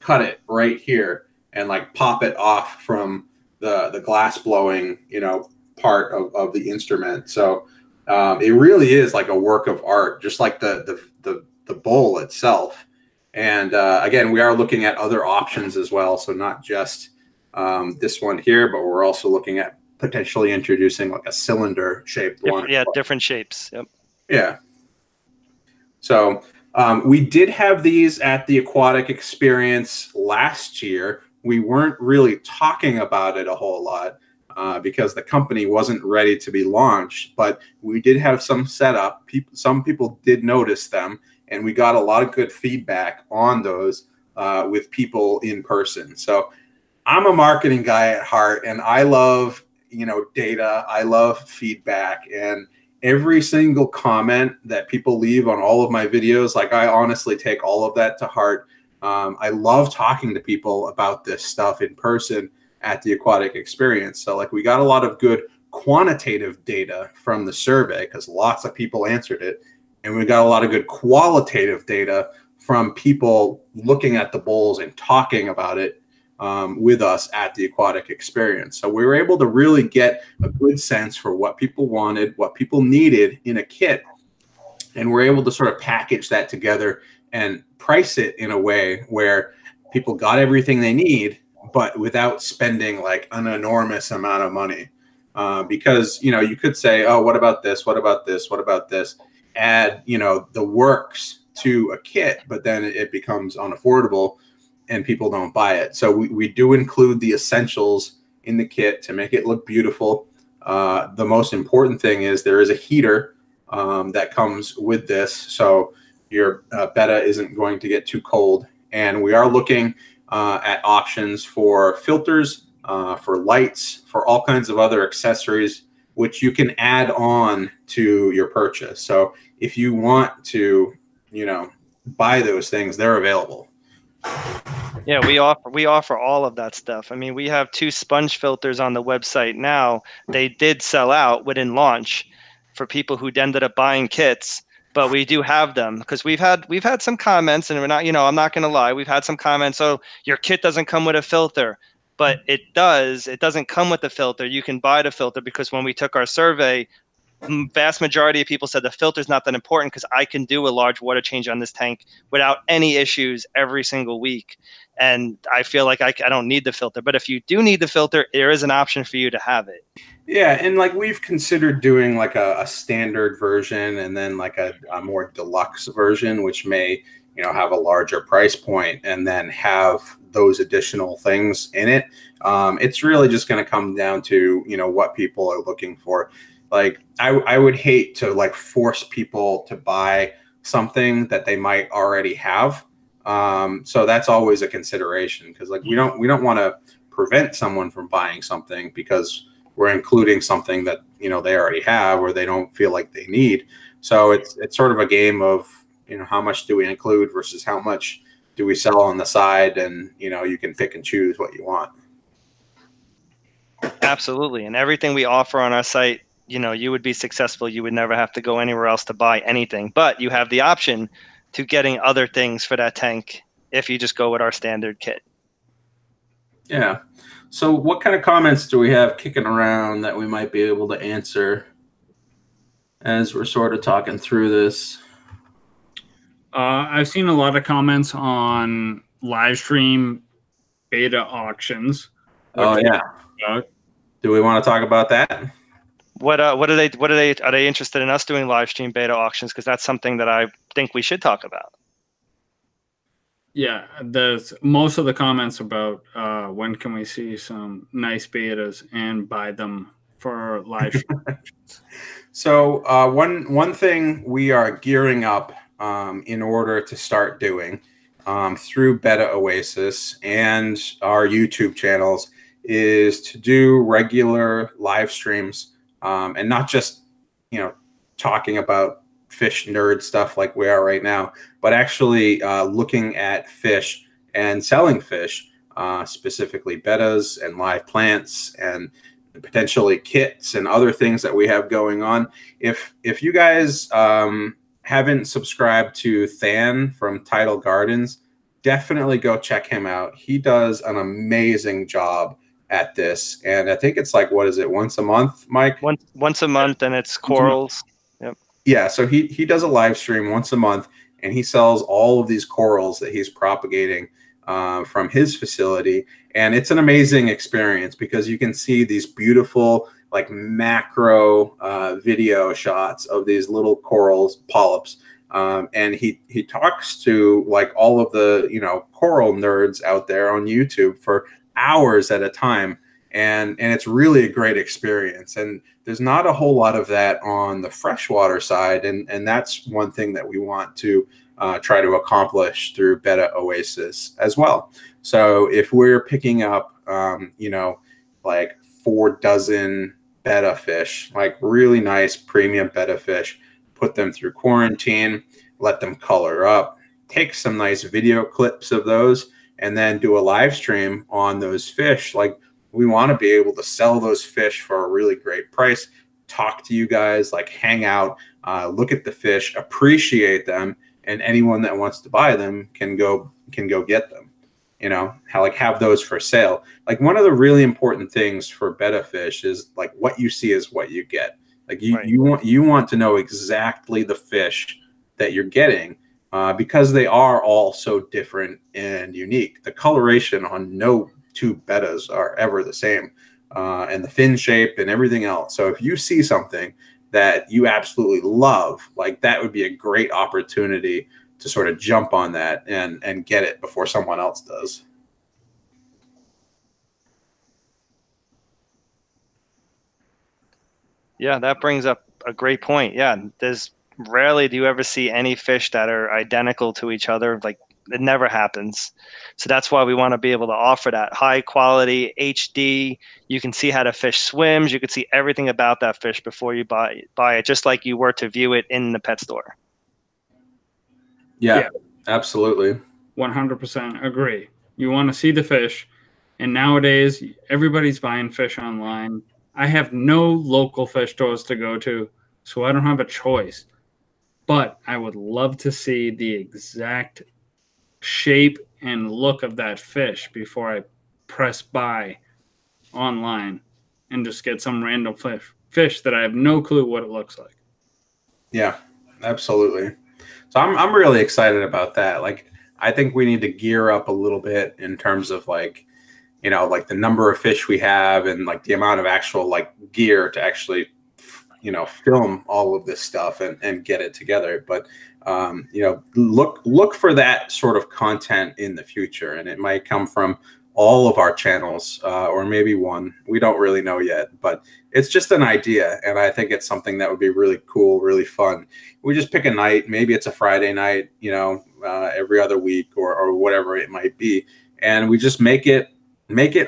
cut it right here and like pop it off from the glass blowing, you know, part of the instrument. So it really is like a work of art, just like the bowl itself. And again, we are looking at other options as well. So not just this one here, but we're also looking at potentially introducing like a cylinder shaped one. Yeah, different shapes. Yep. Yeah. So we did have these at the Aquatic Experience last year. We weren't really talking about it a whole lot because the company wasn't ready to be launched, but we did have some setup. Some people did notice them, and we got a lot of good feedback on those with people in person. So I'm a marketing guy at heart, and I love, you know, data. I love feedback, and every single comment that people leave on all of my videos, like I honestly take all of that to heart. I love talking to people about this stuff in person at the Aquatic Experience. So like we got a lot of good quantitative data from the survey because lots of people answered it. And we got a lot of good qualitative data from people looking at the bowls and talking about it with us at the Aquatic Experience. So we were able to really get a good sense for what people wanted, what people needed in a kit. And we're able to sort of package that together and price it in a way where people got everything they need, but without spending like an enormous amount of money. Because, you know, you could say, oh, what about this? What about this? What about this? Add, you know, the works to a kit, but then it becomes unaffordable and people don't buy it. So we do include the essentials in the kit to make it look beautiful. The most important thing is there is a heater that comes with this. So your Betta isn't going to get too cold. And we are looking at options for filters, for lights, for all kinds of other accessories, which you can add on to your purchase. So if you want to, you know, buy those things, they're available. Yeah, we offer all of that stuff. I mean, we have 2 sponge filters on the website now. They did sell out within launch for people who ended up buying kits, but we do have them because we've had some comments, and we're not, you know, I'm not going to lie, we've had some comments. Oh, your kit doesn't come with a filter, but it does. It doesn't come with the filter. You can buy the filter because when we took our survey, vast majority of people said the filter's not that important because I can do a large water change on this tank without any issues every single week. And I feel like I don't need the filter. But if you do need the filter, there is an option for you to have it. Yeah, and like we've considered doing like a standard version and then like a more deluxe version, which may, you know, have a larger price point and then have those additional things in it. It's really just going to come down to, you know, what people are looking for. Like I would hate to like force people to buy something that they might already have. So that's always a consideration because like we don't want to prevent someone from buying something because we're including something that, you know, they already have or they don't feel like they need. So it's sort of a game of, you know, how much do we include versus how much do we sell on the side, and, you know, you can pick and choose what you want. Absolutely. And everything we offer on our site, you know, you would be successful. You would never have to go anywhere else to buy anything, but you have the option to getting other things for that tank if you just go with our standard kit. Yeah. So what kind of comments do we have kicking around that we might be able to answer as we're sort of talking through this? I've seen a lot of comments on live stream beta auctions. Oh yeah. Do we want to talk about that? What are they interested in us doing live stream beta auctions? Because that's something that I think we should talk about. Yeah, there's most of the comments about when can we see some nice betas and buy them for live stream auctions. So one thing we are gearing up in order to start doing through Betta Oasis and our YouTube channels is to do regular live streams and not just, you know, talking about fish nerd stuff like we are right now, but actually looking at fish and selling fish specifically bettas and live plants and potentially kits and other things that we have going on. If you guys haven't subscribed to Than from Tidal Gardens, definitely go check him out. He does an amazing job at this, and I think it's like, what is it, once a month, Mike? Once a month, and it's corals. Yep. Yeah, so he does a live stream once a month, and he sells all of these corals that he's propagating from his facility, and it's an amazing experience because you can see these beautiful like macro video shots of these little corals, polyps, and he talks to like all of the coral nerds out there on YouTube for hours at a time, and it's really a great experience. And there's not a whole lot of that on the freshwater side, and that's one thing that we want to try to accomplish through Betta Oasis as well. So if we're picking up, like 4 dozen betta fish, like really nice premium betta fish, put them through quarantine, let them color up, take some nice video clips of those, and then do a live stream on those fish. Like, we want to be able to sell those fish for a really great price, talk to you guys, like hang out, look at the fish, appreciate them, and anyone that wants to buy them can go get them. Have those for sale. Like, one of the really important things for betta fish is like what you see is what you get. Like you want to know exactly the fish that you're getting, because they are all so different and unique. The coloration on no 2 bettas are ever the same, and the fin shape and everything else. So if you see something that you absolutely love, like, that would be a great opportunity to sort of jump on that and get it before someone else does. Yeah, that brings up a great point. Yeah, there's rarely do you ever see any fish that are identical to each other. Like, it never happens. So that's why we want to be able to offer that high quality HD. You can see how the fish swims. You can see everything about that fish before you buy it, just like you were to view it in the pet store. Yeah, absolutely. 100% agree. You want to see the fish, and nowadays everybody's buying fish online. I have no local fish stores to go to, so I don't have a choice. But I would love to see the exact shape and look of that fish before I press buy online and just get some random fish that I have no clue what it looks like. Yeah, absolutely. So I'm really excited about that. Like, I think we need to gear up a little bit in terms of like the number of fish we have and like the amount of actual like gear to actually film all of this stuff and get it together. But look for that sort of content in the future, and it might come from all of our channels, or maybe one. We don't really know yet, but it's just an idea, and I think it's something that would be really cool, really fun. We just pick a night, maybe it's a Friday night, every other week or whatever it might be, and we just make it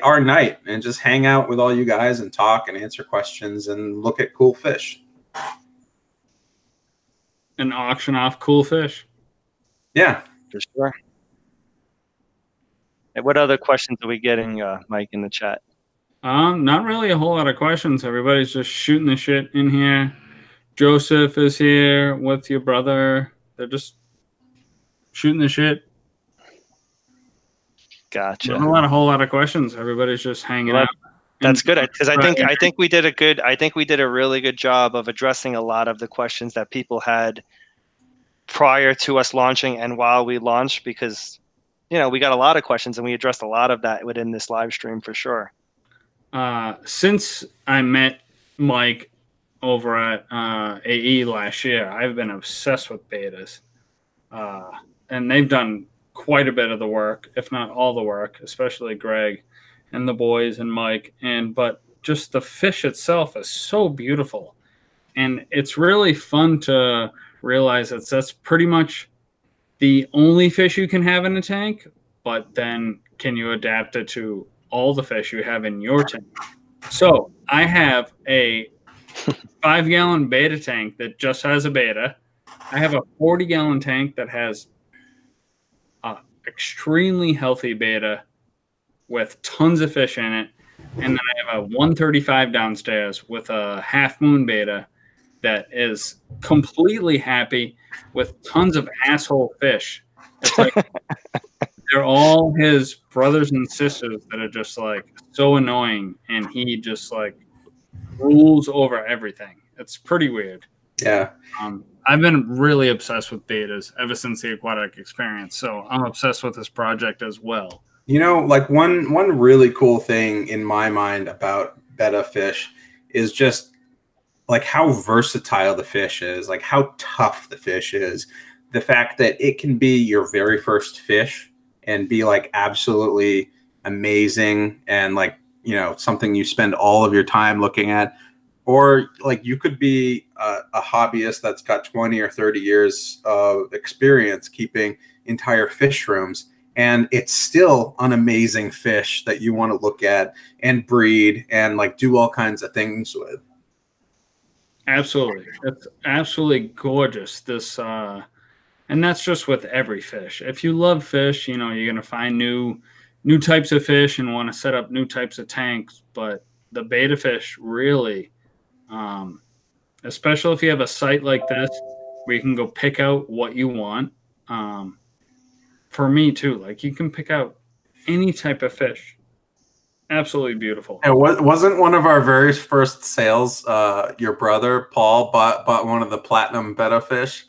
our night and just hang out with all you guys and talk and answer questions and look at cool fish. And auction off cool fish. Yeah, for sure. And what other questions are we getting, Mike, in the chat? Not really a whole lot of questions. Everybody's just shooting the shit in here. Joseph is here with your brother. They're just shooting the shit. Gotcha. Not a whole lot of questions. Everybody's just hanging out. That's good, because I think we did a really good job of addressing a lot of the questions that people had prior to us launching and while we launched, because we got a lot of questions and we addressed a lot of that within this live stream for sure. Since I met Mike over at AE last year, I've been obsessed with betas, and they've done quite a bit of the work, if not all the work, especially Greg and the boys and Mike. But just the fish itself is so beautiful, and it's really fun to realize that's pretty much the only fish you can have in a tank. But then can you adapt it to all the fish you have in your tank? So I have a 5-gallon beta tank that just has a beta. I have a 40-gallon tank that has extremely healthy beta with tons of fish in it. And then I have a 135 downstairs with a half moon beta that is completely happy with tons of asshole fish. It's like they're all his brothers and sisters that are just like so annoying, and he just like rules over everything. It's pretty weird. Yeah. I've been really obsessed with betas ever since the aquatic experience, so I'm obsessed with this project as well. You know, like one really cool thing in my mind about betta fish is just like how versatile the fish is, like how tough the fish is. The fact that it can be your very first fish and be like absolutely amazing and like, you know, something you spend all of your time looking at. Or like you could be a hobbyist that's got 20 or 30 years of experience keeping entire fish rooms, and it's still an amazing fish that you want to look at and breed and like do all kinds of things with. Absolutely. It's absolutely gorgeous. This and that's just with every fish. If you love fish, you know, you're going to find new types of fish and want to set up new types of tanks, but the beta fish really especially if you have a site like this where you can go pick out what you want. For me too, like you can pick out any type of fish. Absolutely beautiful. And wasn't one of our very first sales your brother Paul bought one of the platinum betta fish?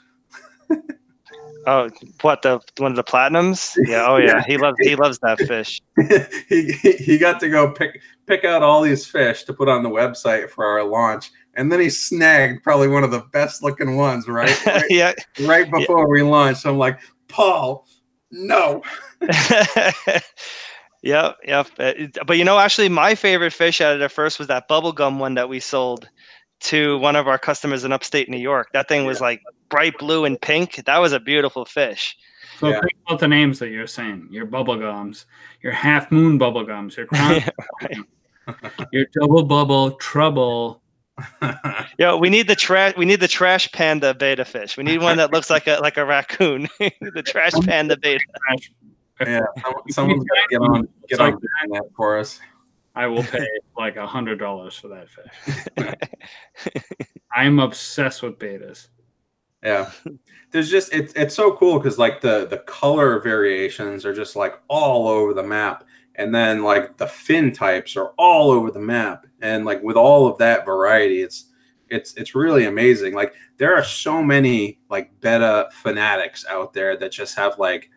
Oh, what, one of the platinums? Yeah. Oh yeah. He loves that fish. he got to go pick out all these fish to put on the website for our launch, and then he snagged probably one of the best looking ones right Yeah. Right before we launched. I'm like, Paul, no. Yep. But you know, actually, my favorite fish out of the first was that bubblegum one that we sold to one of our customers in upstate New York. That thing was like bright blue and pink. That was a beautiful fish. So think about the names that you're saying. Your bubblegums, your half moon bubblegums, your crown, your double bubble trouble. Yeah, we need the trash panda beta fish. We need one that looks like a raccoon. The trash panda beta. Yeah, someone's got to get on that for us. I will pay like $100 for that fish. I'm obsessed with betas. Yeah, there's just it's so cool because like the color variations are just like all over the map, and then like the fin types are all over the map, and like with all of that variety, it's really amazing. Like there are so many like betta fanatics out there that just have like,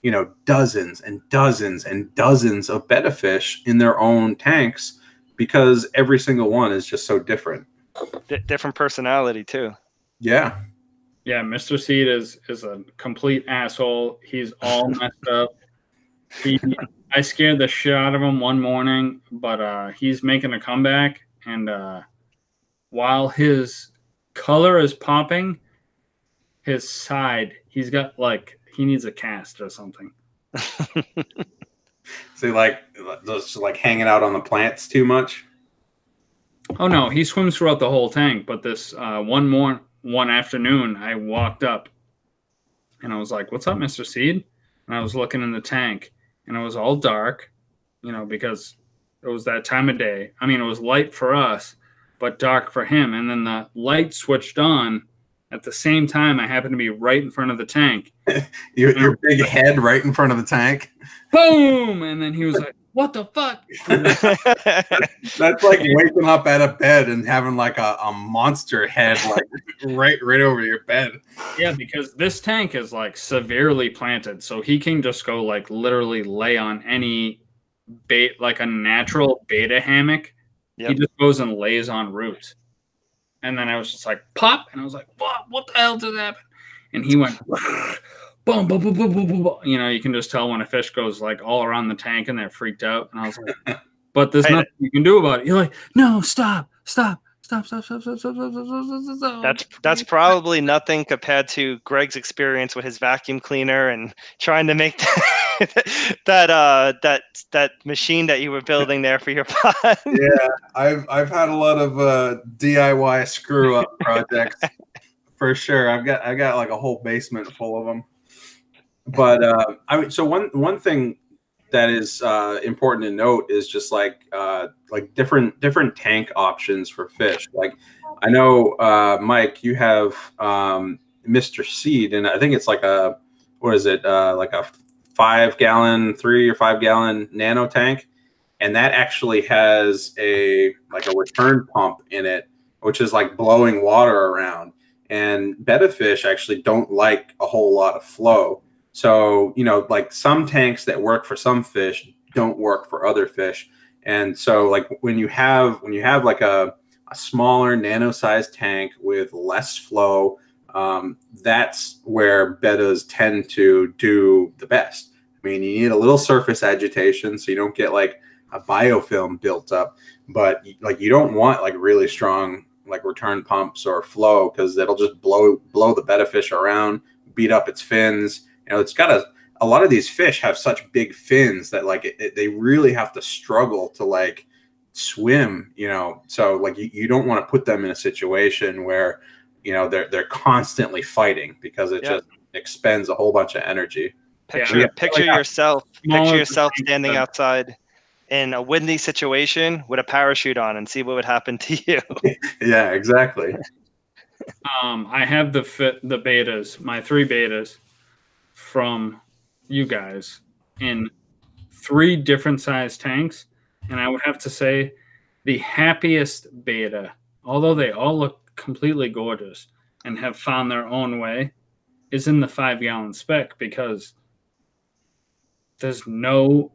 you know, dozens and dozens and dozens of betta fish in their own tanks because every single one is just so different. Different personality too. Yeah. Yeah, Mr. Seed is a complete asshole. He's all messed up. I scared the shit out of him one morning, but he's making a comeback. And while his color is popping, his side, he's got like, he needs a cast or something. So like just like hanging out on the plants too much? Oh no, he swims throughout the whole tank. But this one afternoon, I walked up and I was like, "What's up, Mr. Seed?" And I was looking in the tank, and it was all dark, you know, because it was that time of day. I mean, it was light for us, but dark for him. And then the light switched on at the same time. I happened to be right in front of the tank. your big head right in front of the tank. Boom! And then he was like, "What the fuck?" That's like waking up out of bed and having like a monster head like right over your bed. Yeah, because this tank is like severely planted, so he can just go like literally lay on any bait, like a natural beta hammock. Yep. He just goes and lays on roots. And then I was just like, pop, and I was like, what the hell did happen? And he went boom, boom, boom, boom, boom, boom, boom. You know, you can just tell when a fish goes like all around the tank and they're freaked out. And I was like, but there's nothing you can do about it. You're like, no, stop. That's probably nothing compared to Greg's experience with his vacuum cleaner and trying to make that machine that you were building there for your pond. Yeah, I've had a lot of DIY screw up projects for sure. I've got like a whole basement full of them. But so one thing that is important to note is just like different tank options for fish. Like I know, Mike, you have Mr. Seed, and I think it's like a, what is it, like a 5-gallon, 3 or 5-gallon nano tank, and that actually has a return pump in it, which is like blowing water around. And betta fish actually don't like a whole lot of flow. So, you know, like some tanks that work for some fish don't work for other fish. And so like when you have like a smaller nano-sized tank with less flow, that's where bettas tend to do the best. I mean, you need a little surface agitation so you don't get like a biofilm built up, but like you don't want like really strong like return pumps or flow, because it'll just blow the betta fish around, beat up its fins. You know, it's got a lot of these fish have such big fins that like they really have to struggle to like swim, you know. So like you don't want to put them in a situation where, you know, they're constantly fighting, because it just expends a whole bunch of energy. Picture yourself standing outside in a windy situation with a parachute on and see what would happen to you. Yeah, exactly. I have the bettas, my 3 bettas from you guys in 3 different size tanks, and I would have to say the happiest betta, although they all look completely gorgeous and have found their own way, is in the 5-gallon spec, because there's no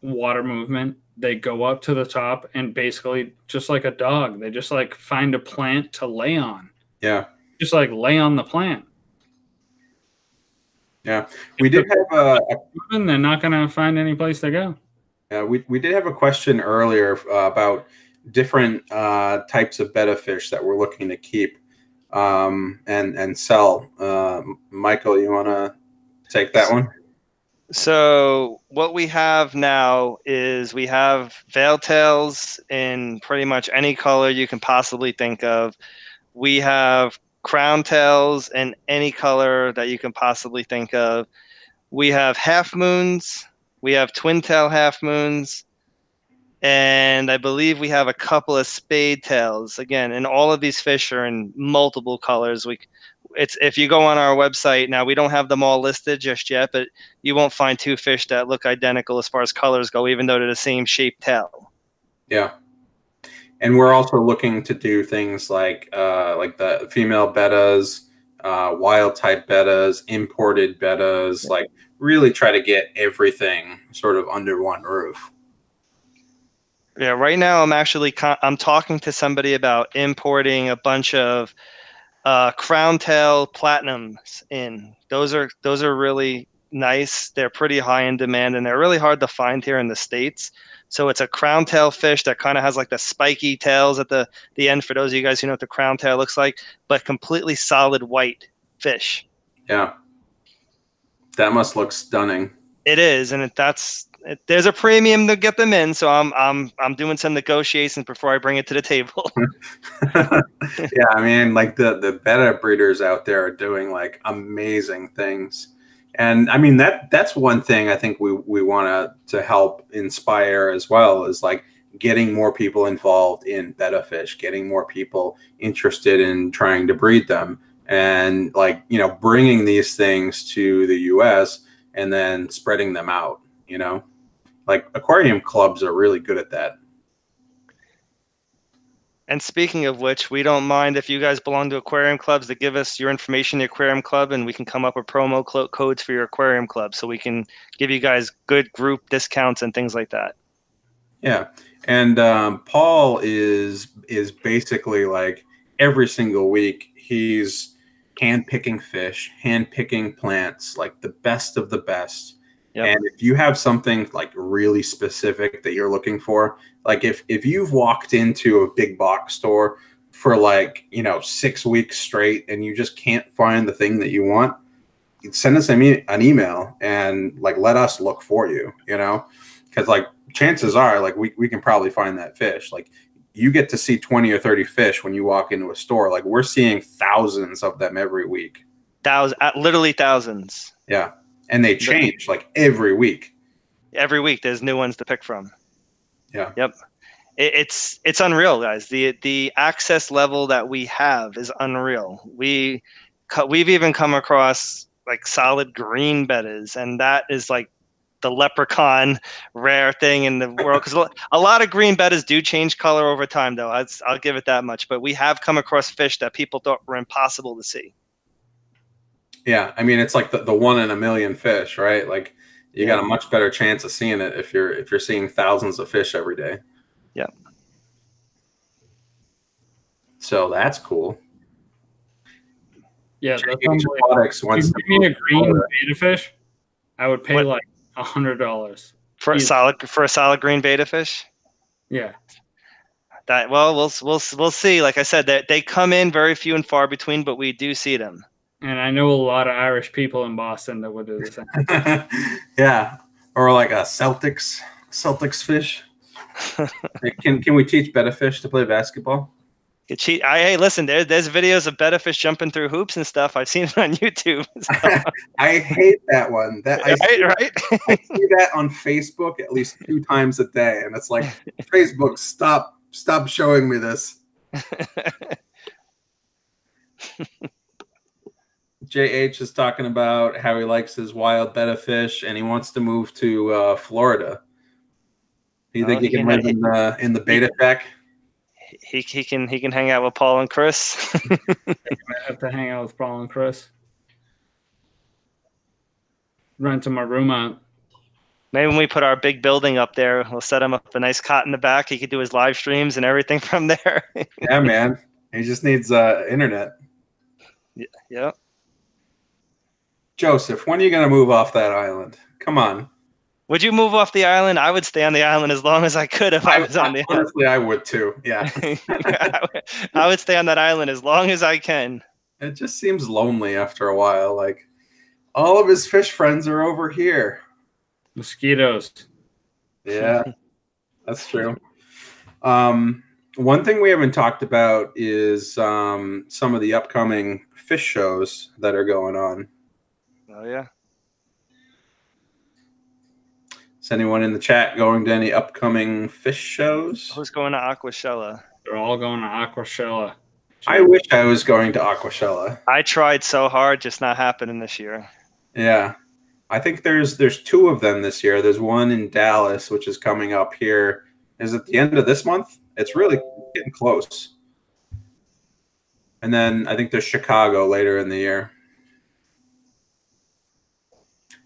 water movement. They go up to the top and basically, just like a dog, they just like find a plant to lay on. Yeah. Just like lay on the plant. Yeah. We did have they're not going to find any place to go. Yeah, we did have a question earlier about different types of betta fish that we're looking to keep and sell. Michael, you want to take that one? So what we have now is we have veil tails in pretty much any color you can possibly think of. We have crown tails in any color that you can possibly think of. We have half moons. We have twin tail half moons. And I believe we have a couple of spade tails. Again, and all of these fish are in multiple colors. If you go on our website now, we don't have them all listed just yet, but you won't find 2 fish that look identical as far as colors go, even though they're the same shaped tail. Yeah. And we're also looking to do things like the female bettas, wild type bettas, imported bettas, like really try to get everything sort of under one roof. Yeah, right now I'm talking to somebody about importing a bunch of crown tail platinums in. Those are really nice. They're pretty high in demand, and they're really hard to find here in the States. So it's a crown tail fish that kind of has like the spiky tails at the end, for those of you guys who know what the crown tail looks like, but completely solid white fish. Yeah. That must look stunning. It is, and there's a premium to get them in, so I'm doing some negotiations before I bring it to the table. Yeah, I mean, like the betta breeders out there are doing like amazing things, and I mean that's one thing I think we want to help inspire as well, is like getting more people involved in betta fish, getting more people interested in trying to breed them, and like, you know, bringing these things to the U.S. and then spreading them out. You know, like aquarium clubs are really good at that. And speaking of which, we don't mind if you guys belong to aquarium clubs to give us your information, the aquarium club, and we can come up with promo codes for your aquarium club, so we can give you guys good group discounts and things like that. Yeah, and Paul is basically like every single week he's hand-picking fish, hand-picking plants, like the best of the best. Yep. And if you have something like really specific that you're looking for, like if you've walked into a big box store for like, you know, 6 weeks straight and you just can't find the thing that you want, send us an email and like let us look for you, you know, because like chances are like we can probably find that fish. Like you get to see 20 or 30 fish when you walk into a store. Like we're seeing thousands of them every week. Literally thousands. Yeah. And they change like every week. every week there's new ones to pick from. Yeah. Yep. It's unreal, guys. The access level that we have is unreal. We've even come across like solid green bettas, and that is like the leprechaun rare thing in the world, because a lot of green bettas do change color over time, though. I'll give it that much. But we have come across fish that people thought were impossible to see. Yeah, I mean, it's like the one in a million fish, right? Like you got a much better chance of seeing it if you're seeing thousands of fish every day. Yeah. So that's cool. Yeah, Aquatics wants to give me a green betta fish, I would pay like $100 for a solid green betta fish. Yeah. That we'll see. Like I said, they come in very few and far between, but we do see them. And I know a lot of Irish people in Boston that would do the same. Yeah, or like a Celtics fish. Can we teach betta fish to play basketball? Hey, listen, there's videos of betta fish jumping through hoops and stuff. I've seen it on YouTube. So. I hate that one. I see that on Facebook at least 2 times a day, and it's like, Facebook, stop showing me this. JH is talking about how he likes his wild betta fish, and he wants to move to Florida. Do you think he can live in the betta shack? He can hang out with Paul and Chris. I have to hang out with Paul and Chris. Rent my room out. Maybe when we put our big building up there, we'll set him up a nice cot in the back. He could do his live streams and everything from there. Yeah, man. He just needs internet. Yeah. Joseph, when are you going to move off that island? Come on. Would you move off the island? I would stay on the island as long as I could if I was on the island. Honestly, I would too. Yeah. I would stay on that island as long as I can. It just seems lonely after a while. Like, all of his fish friends are over here. Mosquitoes. Yeah, that's true. One thing we haven't talked about is some of the upcoming fish shows that are going on. Oh, yeah. Is anyone in the chat going to any upcoming fish shows? Who's going to Aquashella? They're all going to Aquashella. I wish I was going to Aquashella. I tried so hard, just not happening this year. Yeah. I think there's 2 of them this year. There's one in Dallas, which is coming up here. Is it the end of this month? It's really getting close. And then I think there's Chicago later in the year.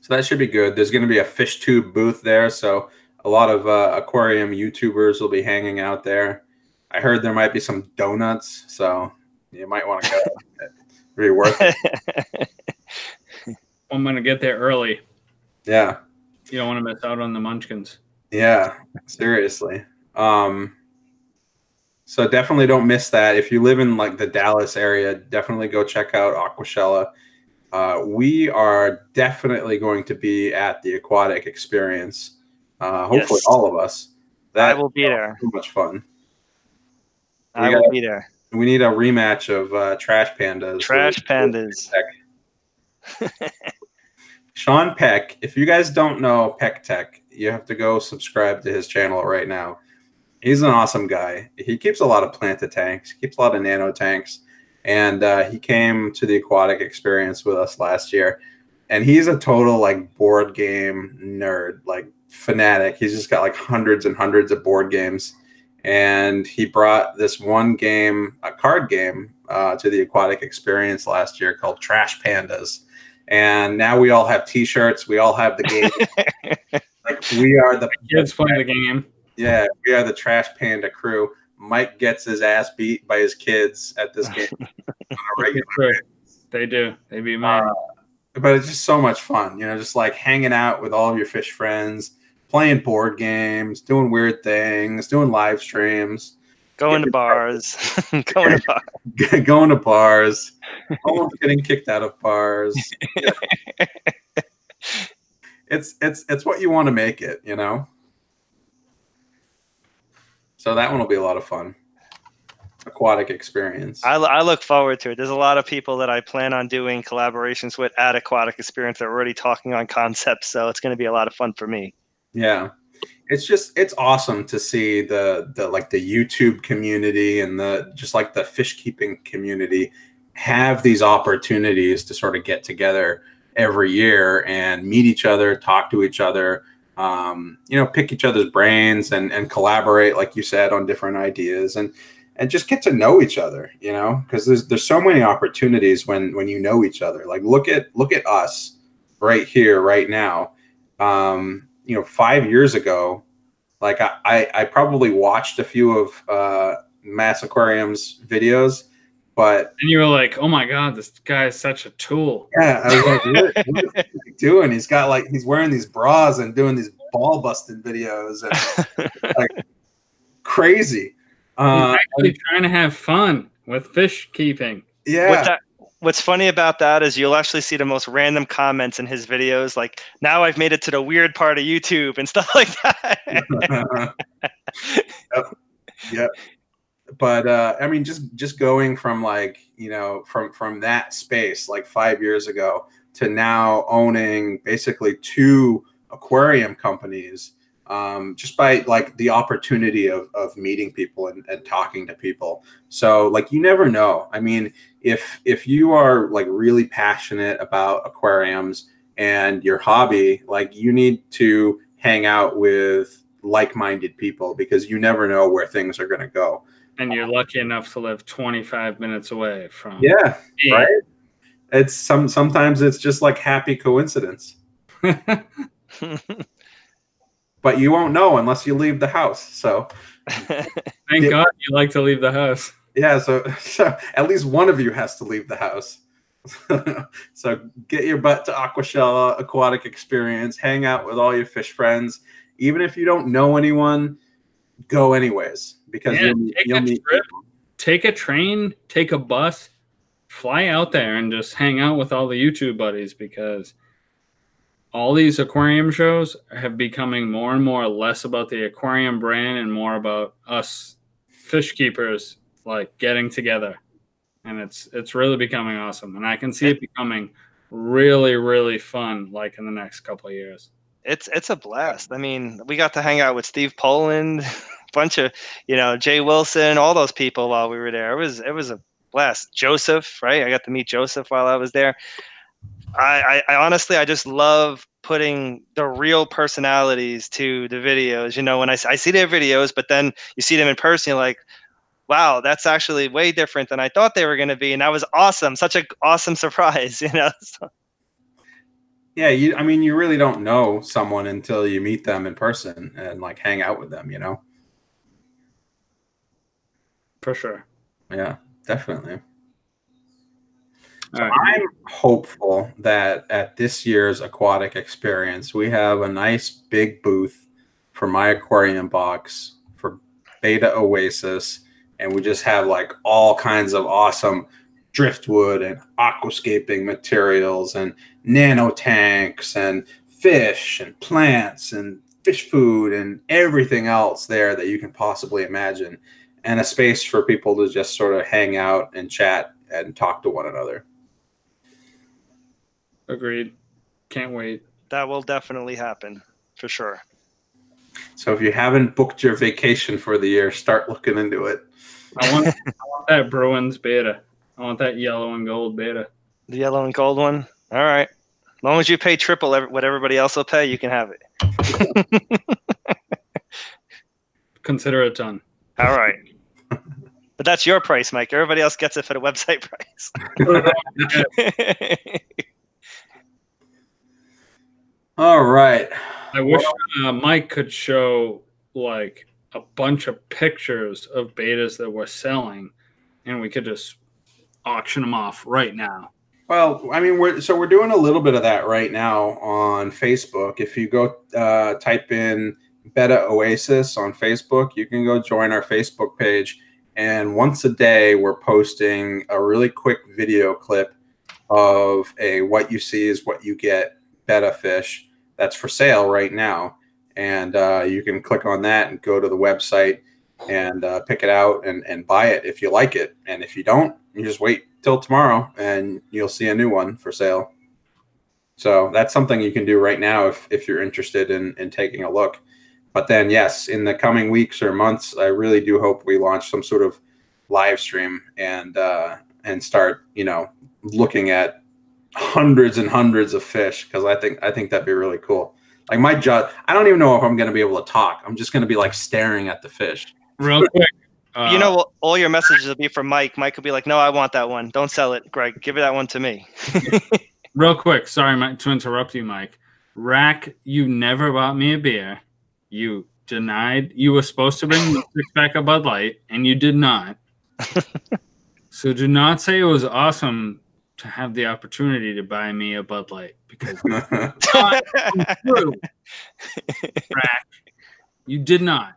So that should be good. There's going to be a fish tube booth there, so a lot of aquarium YouTubers will be hanging out there. I heard there might be some donuts, so you might want to go. It'd be worth it. I'm going to get there early. Yeah. You don't want to miss out on the munchkins. Yeah, seriously. So definitely don't miss that. If you live in like the Dallas area, definitely go check out Aquashella. We are definitely going to be at the aquatic experience. Hopefully all of us. I will be there. So much fun. I will be there. We need a rematch of Trash Pandas. Trash Pandas. Sean Peck, if you guys don't know Peck Tech, you have to go subscribe to his channel right now. He's an awesome guy. He keeps a lot of planted tanks. He keeps a lot of nano tanks. And he came to the aquatic experience with us last year. And he's a total like board game nerd, like fanatic. He's just got like hundreds and hundreds of board games. And he brought this one game, a card game, to the aquatic experience last year called Trash Pandas. And now we all have T-shirts. We all have the game. Like we are the kids playing the game. Yeah, we are the Trash Panda crew. Mike gets his ass beat by his kids at this game on a regular basis. They do. They beat mine. But it's just so much fun, you know, just like hanging out with all of your fish friends, playing board games, doing weird things, doing live streams. Going to bars. Going to bars. Almost getting kicked out of bars. Yeah. It's what you want to make it, you know? So that one will be a lot of fun. Aquatic experience. I look forward to it. There's a lot of people that I plan on doing collaborations with at Aquatic Experience that are already talking on concepts, so it's going to be a lot of fun for me. Yeah. It's awesome to see the like the YouTube community and just like the fish keeping community have these opportunities to sort of get together every year and meet each other, talk to each other, pick each other's brains and collaborate, like you said, on different ideas and just get to know each other, because there's so many opportunities when you know each other. Like look at us right here, right now. 5 years ago, like I probably watched a few of Mass Aquarium's videos, but And you were like, "Oh my God, this guy is such a tool." yeah, I was like, what is he doing? He's wearing these bras and doing these ball busting videos and like crazy. He's actually trying to have fun with fish keeping. Yeah. What's funny about that is you'll actually see the most random comments in his videos, like, now I've made it to the weird part of YouTube and stuff like that. Yep. But I mean, just going from like, from that space like 5 years ago to now owning basically 2 aquarium companies, just by like the opportunity of meeting people and talking to people. So like, you never know. I mean, if you are like really passionate about aquariums and your hobby, like you need to hang out with like-minded people because you never know where things are going to go. And you're lucky enough to live 25 minutes away from. Yeah, right. It's sometimes it's just like happy coincidence. But you won't know unless you leave the house. So thank God you like to leave the house. Yeah, so at least one of you has to leave the house. So get your butt to Aquashella Aquatic Experience, hang out with all your fish friends. Even if you don't know anyone, go anyways, because take a train, take a bus, fly out there and just hang out with all the YouTube buddies, because all these aquarium shows have becoming more and more less about the aquarium brand and more about us fish keepers like getting together. And it's really becoming awesome. And I can see it becoming really, really fun like in the next couple of years. It's a blast. I mean, we got to hang out with Steve Poland, a bunch of, Jay Wilson, all those people while we were there. It was a blast. Joseph, right? I got to meet Joseph while I was there. I honestly, I just love putting the real personalities to the videos. When I see their videos, but then you see them in person, you're like, wow, that's actually way different than I thought they were going to be. And that was awesome. Such an awesome surprise, So. Yeah, you really don't know someone until you meet them in person and like hang out with them, For sure. Yeah, definitely. So I'm hopeful that at this year's Aquatic Experience, we have a nice big booth for my Aquarium Box, for Betta Oasis, and we just have like all kinds of awesome driftwood and aquascaping materials and nano tanks and fish and plants and fish food and everything else there that you can possibly imagine, and a space for people to just sort of hang out and chat and talk to one another. Agreed. Can't wait. That will definitely happen for sure. So if you haven't booked your vacation for the year, start looking into it. I want that Bruins Betta. I want that yellow and gold Betta. The yellow and gold one? All right. As long as you pay triple what everybody else will pay, you can have it. Consider it done. All right. But that's your price, Mike. Everybody else gets it for the website price. All right. I wish Mike could show like a bunch of pictures of betas that we're selling, and we could just auction them off right now. Well, I mean, we're doing a little bit of that right now on Facebook. If you go type in Betta Oasis on Facebook, you can go join our Facebook page. And once a day, we're posting a really quick video clip of a what you see is what you get betta fish that's for sale right now. And you can click on that and go to the website and pick it out and buy it if you like it. And if you don't, you just wait till tomorrow and you'll see a new one for sale. So that's something you can do right now if you're interested in taking a look. But then, yes, in the coming weeks or months, I really do hope we launch some sort of live stream and start, looking at hundreds and hundreds of fish, because I think that'd be really cool. Like my job, I don't even know if I'm going to be able to talk. I'm just going to be like staring at the fish. Real quick. All your messages will be from Mike. Mike will be like, "No, I want that one. Don't sell it, Greg. Give that one to me." Real quick. Sorry, Mike, to interrupt you, Mike. Rack, you never bought me a beer. You denied. You were supposed to bring me a six-pack of Bud Light, and you did not. So do not say it was awesome to have the opportunity to buy me a Bud Light, because it's not true. Rack, you did not.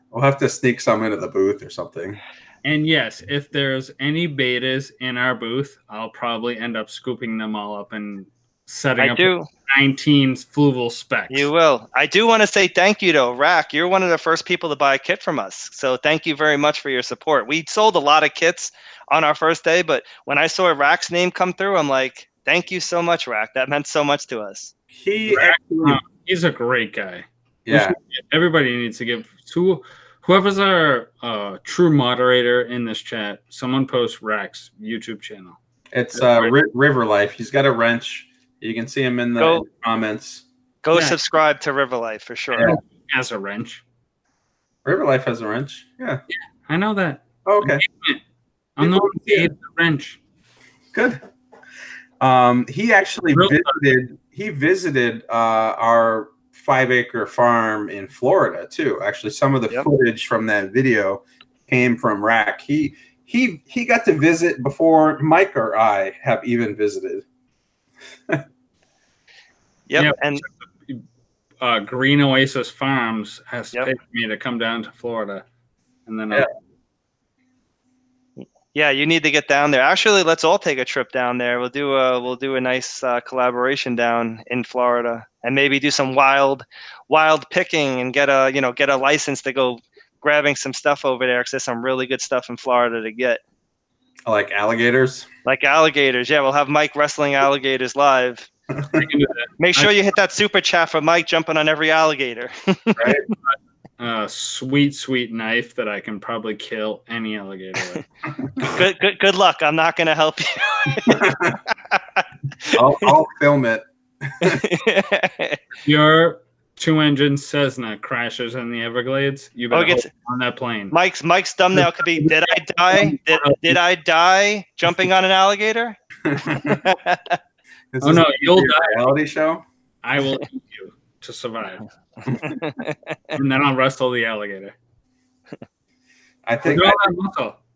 We'll have to sneak some into the booth or something. And yes, if there's any betas in our booth, I'll probably end up scooping them all up and setting up 19 fluval specs. You will. I do want to say thank you, though. Rack, you're one of the first people to buy a kit from us. So thank you very much for your support. We sold a lot of kits on our first day, but when I saw Rack's name come through, I'm like, thank you so much, Rack. That meant so much to us. He's a great guy. Yeah. Everybody needs to give to whoever's our true moderator in this chat. Someone post Rack's YouTube channel. It's River Life. He's got a wrench. You can see him in the comments. Go subscribe to River Life for sure. Yeah. Has a wrench. River Life has a wrench. Yeah. I know that. Oh, okay. I'm the one who gave the wrench. Good. He actually visited our 5-acre farm in Florida too. Actually, some of the footage from that video came from Rack. He got to visit before Mike or I have even visited. And Green Oasis Farms has paid me to come down to Florida, and then you need to get down there. Actually, let's all take a trip down there. We'll do a nice collaboration down in Florida, and maybe do some wild picking and get a license to go grabbing some stuff over there, because there's some really good stuff in Florida to get. Like alligators? Like alligators, yeah. We'll have Mike wrestling alligators live. Make sure you hit that super chat for Mike jumping on every alligator. Right? Sweet knife that I can probably kill any alligator with. Good luck. I'm not going to help you. I'll film it. Your 2-engine Cessna crashes in the Everglades. You better hold on that plane. Mike's thumbnail could be: Did I die? Did I die jumping on an alligator? Oh no, you'll die. Reality show. I will eat you to survive, and then I'll wrestle the alligator. I think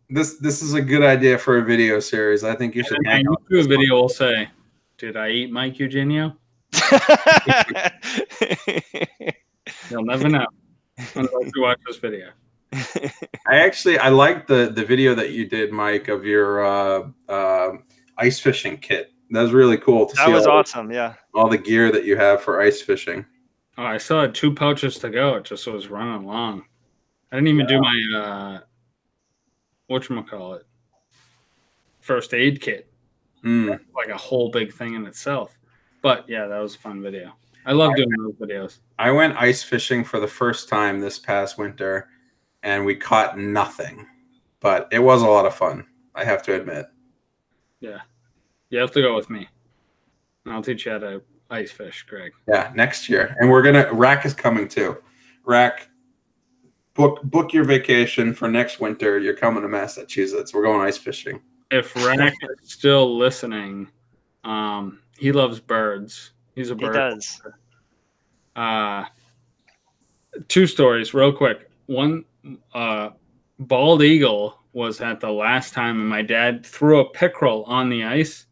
this is a good idea for a video series. I think you should. Do a video. Will say, "Did I eat Mike Eugenio?" You'll never know unless you watch this video. I liked the video that you did, Mike, of your ice fishing kit. That was really cool to see. That was awesome, yeah. All the gear that you have for ice fishing. Oh, I still had 2 pouches to go. It just was running long. I didn't even do my whatchamacallit, first aid kit. Like a whole big thing in itself. But yeah, that was a fun video. I love doing those videos. I went ice fishing for the first time this past winter, and we caught nothing. But it was a lot of fun, I have to admit. Yeah. You have to go with me. I'll teach you how to ice fish, Greg. Yeah, next year. And Rack is coming too. Rack, book your vacation for next winter. You're coming to Massachusetts. We're going ice fishing. If Rack is still listening, he loves birds. He's a bird. He does. 2 stories real quick. One, bald eagle was at the last time, and my dad threw a pickerel on the ice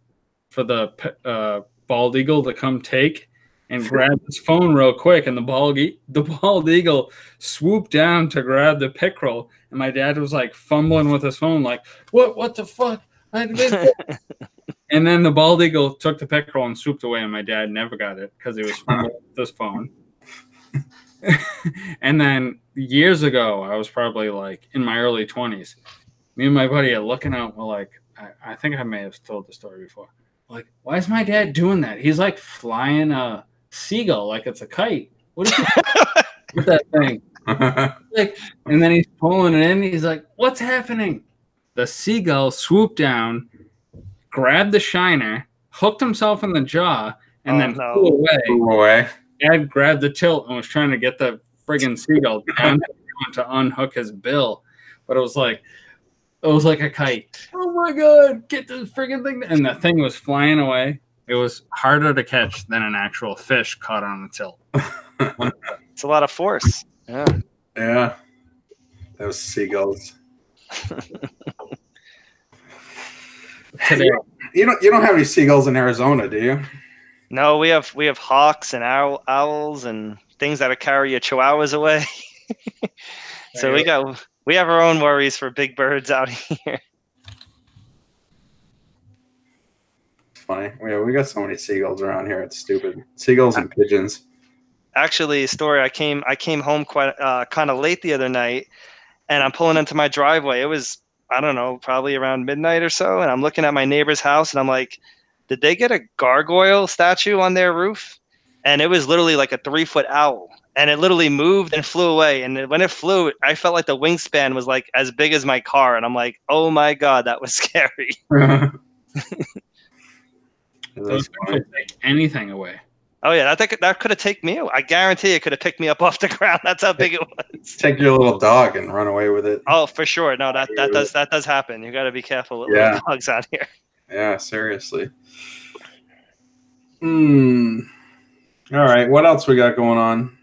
for the bald eagle to come take, and grabbed his phone real quick, and the bald eagle swooped down to grab the pickerel, and my dad was like fumbling with his phone, like, what the fuck? And then the bald eagle took the pickerel and swooped away, and my dad never got it because he was fumbling with his phone. And then years ago, I was probably like in my early 20s. Me and my buddy are looking out. We're like, I think I may have told the story before. Like, why is my dad doing that? He's like flying a seagull like it's a kite. What is he with that thing? Like, and then he's pulling it in. He's like, what's happening? The seagull swooped down, grabbed the shiner, hooked himself in the jaw, and then flew away. Flew away. Dad grabbed the tilt and was trying to get the friggin' seagull down to unhook his bill. But it was like a kite. Oh my god, get this friggin' thing. And the thing was flying away. It was harder to catch than an actual fish caught on the tilt. It's a lot of force. Yeah. Yeah. Those seagulls. You don't have any seagulls in Arizona, do you? No, we have hawks and owls and things that'll carry your chihuahuas away. So we have our own worries for big birds out here. Funny. We got so many seagulls around here. It's stupid. Seagulls and pigeons. Actually, story. I came home quite kind of late the other night, and I'm pulling into my driveway. It was, I don't know, probably around midnight or so, and I'm looking at my neighbor's house, and I'm like, did they get a gargoyle statue on their roof? And it was literally like a 3-foot owl, and it literally moved and flew away. And when it flew, I felt like the wingspan was like as big as my car, and I'm like, oh my god, that was scary. Those could take anything away. Oh yeah, that could have taken me. I guarantee it could have picked me up off the ground. That's how big it was. Take your little dog and run away with it. Oh, for sure. No, that does happen. You got to be careful with little dogs out here. Yeah, seriously. All right, what else we got going on?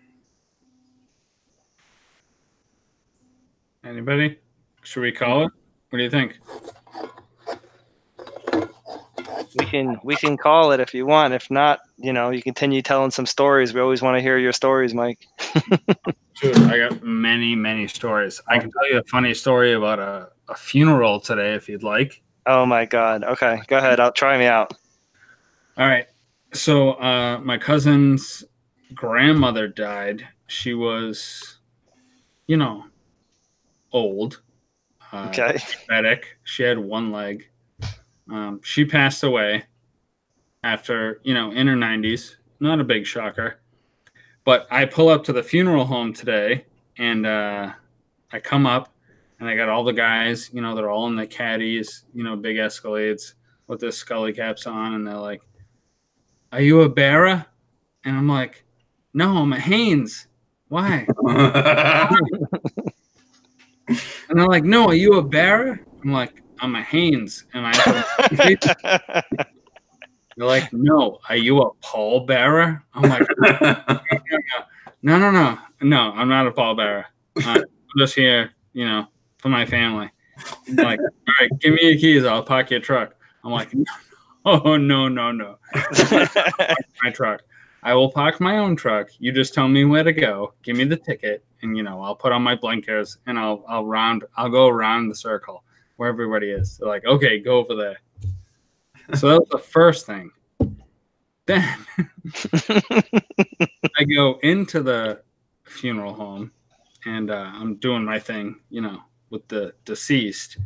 Anybody? Should we call it? What do you think? We can call it if you want. If not, you continue telling some stories. We always want to hear your stories, Mike. Dude, I got many stories. I can tell you a funny story about a funeral today if you'd like. Oh my god. Okay, go ahead. Try me out. All right. So my cousin's grandmother died. She was, old. Okay. Diabetic. She had one leg. She passed away after, in her 90s. Not a big shocker. But I pull up to the funeral home today, and I come up, and I got all the guys, they're all in the caddies, big Escalades with their Scully caps on, and they're like, are you a Betta? And I'm like, no, I'm a Haynes. Why? And they're like, no, are you a Betta? I'm like, I'm a Haynes. And they're like, no, are you a Paul Bearer? I'm like, no, I'm not a Paul Bearer. I'm just here, for my family. I'm like, all right, give me your keys. I'll park your truck. I'm like, oh, no. My truck. I will park my own truck. You just tell me where to go. Give me the ticket, and I'll put on my blinkers, and I'll go around the circle where everybody is. They're like, okay, go over there. So that was the first thing. Then I go into the funeral home, and I'm doing my thing, with the deceased,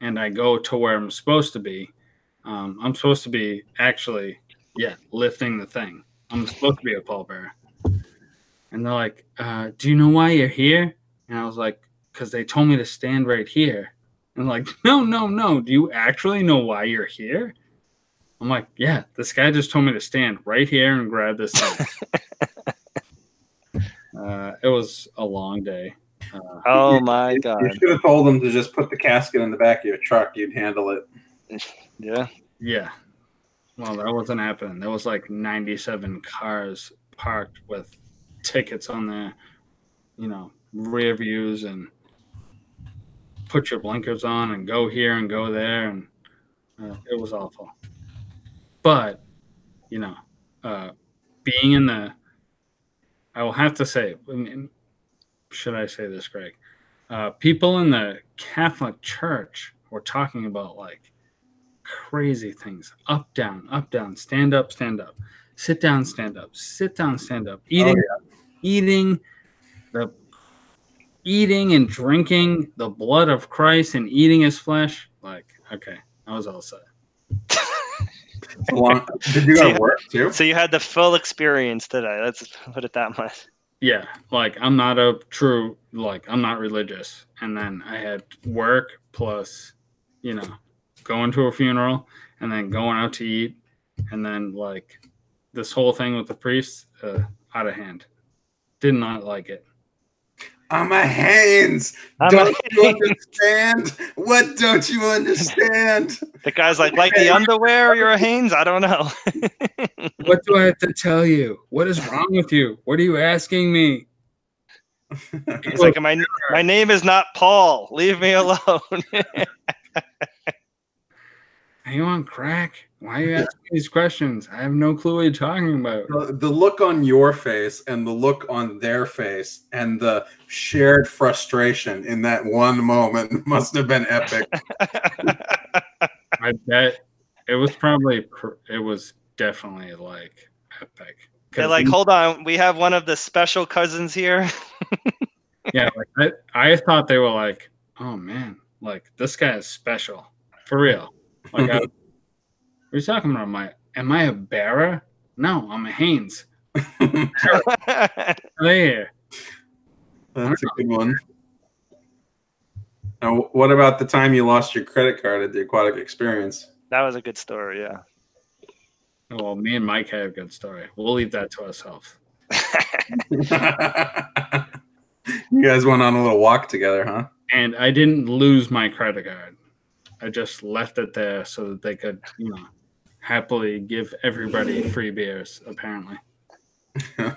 and I go to where I'm supposed to be. I'm supposed to be actually, lifting the thing. I'm supposed to be a pallbearer. And they're like, do you know why you're here? And I was like, because they told me to stand right here. And like, no. Do you actually know why you're here? I'm like, yeah, this guy just told me to stand right here and grab this thing. It was a long day. Oh my God. You should have told them to just put the casket in the back of your truck. You'd handle it. Yeah. Yeah. Well, that wasn't happening. There was like 97 cars parked with tickets on their, rear views, and put your blinkers on and go here and go there. And it was awful. But, being in the, I will have to say, should I say this, Greg? People in the Catholic Church were talking about like crazy things. Up, down, stand up, sit down, stand up, sit down, stand up. Eating and drinking the blood of Christ and eating his flesh. Like, okay, I was all set. It's a long. Did you go to work too? So you had the full experience today. Let's put it that much. Yeah, like I'm not religious. And then I had work plus, going to a funeral and then going out to eat. And then like this whole thing with the priest, out of hand. Did not like it. I'm a Haynes. Don't you understand? What don't you understand? The guy's like the underwear, you're a Haynes? I don't know. What do I have to tell you? What is wrong with you? What are you asking me? He's like, my name is not Paul. Leave me alone. Are you on crack? Why are you asking these questions? I have no clue what you're talking about. The look on your face and the look on their face and the shared frustration in that one moment must have been epic. I bet it was definitely like epic. They're like, hold on, we have one of the special cousins here. Yeah, like I thought they were like, oh man, like this guy is special. For real. Like what are you talking about? Am I a bearer? No, I'm a Haynes. There. That's a good one. Now, what about the time you lost your credit card at the Aquatic Experience? That was a good story, yeah. Well, me and Mike had a good story. We'll leave that to ourselves. You guys went on a little walk together, huh? And I didn't lose my credit card. I just left it there so that they could, happily give everybody free beers, apparently. I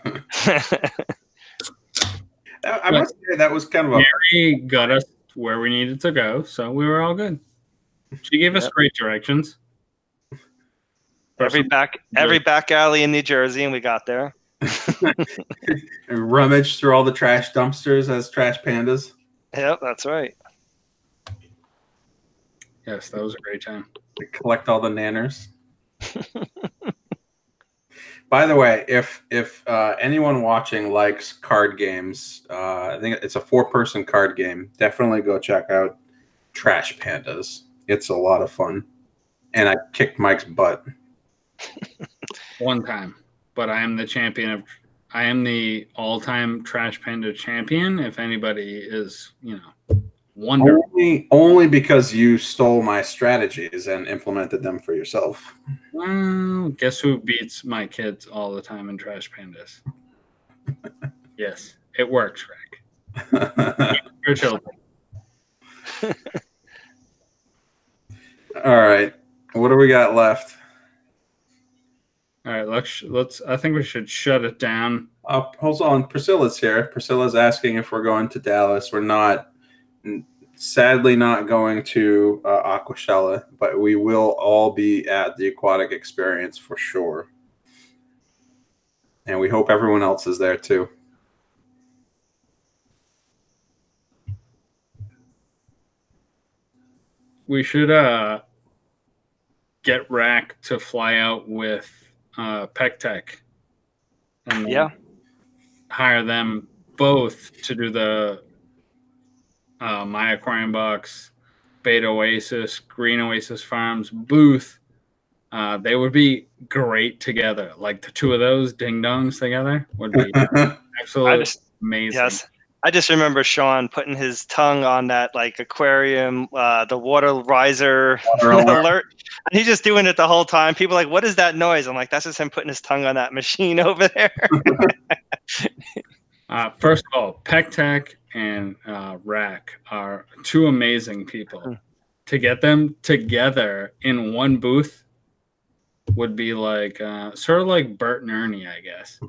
must say that was kind of Mary got us where we needed to go, so we were all good. She gave us great directions. Every back alley in New Jersey, and we got there. Rummage through all the trash dumpsters as trash pandas. Yep, that's right. Yes, that was a great time. To collect all the nanners. By the way, if anyone watching likes card games, I think it's a 4-person card game. Definitely go check out Trash Pandas. It's a lot of fun, and I kicked Mike's butt one time. But I am the champion I am the all-time Trash Panda champion. If anybody is, wondering. Only because you stole my strategies and implemented them for yourself. Well, guess who beats my kids all the time in Trash Pandas? Yes, it works, Rick. Your children. All right, what do we got left? All right, let's. I think we should shut it down. Hold on, Priscilla's here. Priscilla's asking if we're going to Dallas. We're not. Sadly, not going to Aquashella, but we will all be at the Aquatic Experience for sure. And we hope everyone else is there too. We should get Rack to fly out with PecTech and hire them both to do the My Aquarium Box, Betta Oasis, Green Oasis Farms booth. They would be great together. Like the two of those ding-dongs together would be absolutely amazing. Yes. I just remember Sean putting his tongue on that like aquarium, the water riser alert. And he's just doing it the whole time. People are like, what is that noise? I'm like, that's just him putting his tongue on that machine over there. First of all, PecTech and Rack are two amazing people. To get them together in one booth would be like sort of like Bert and Ernie, I guess.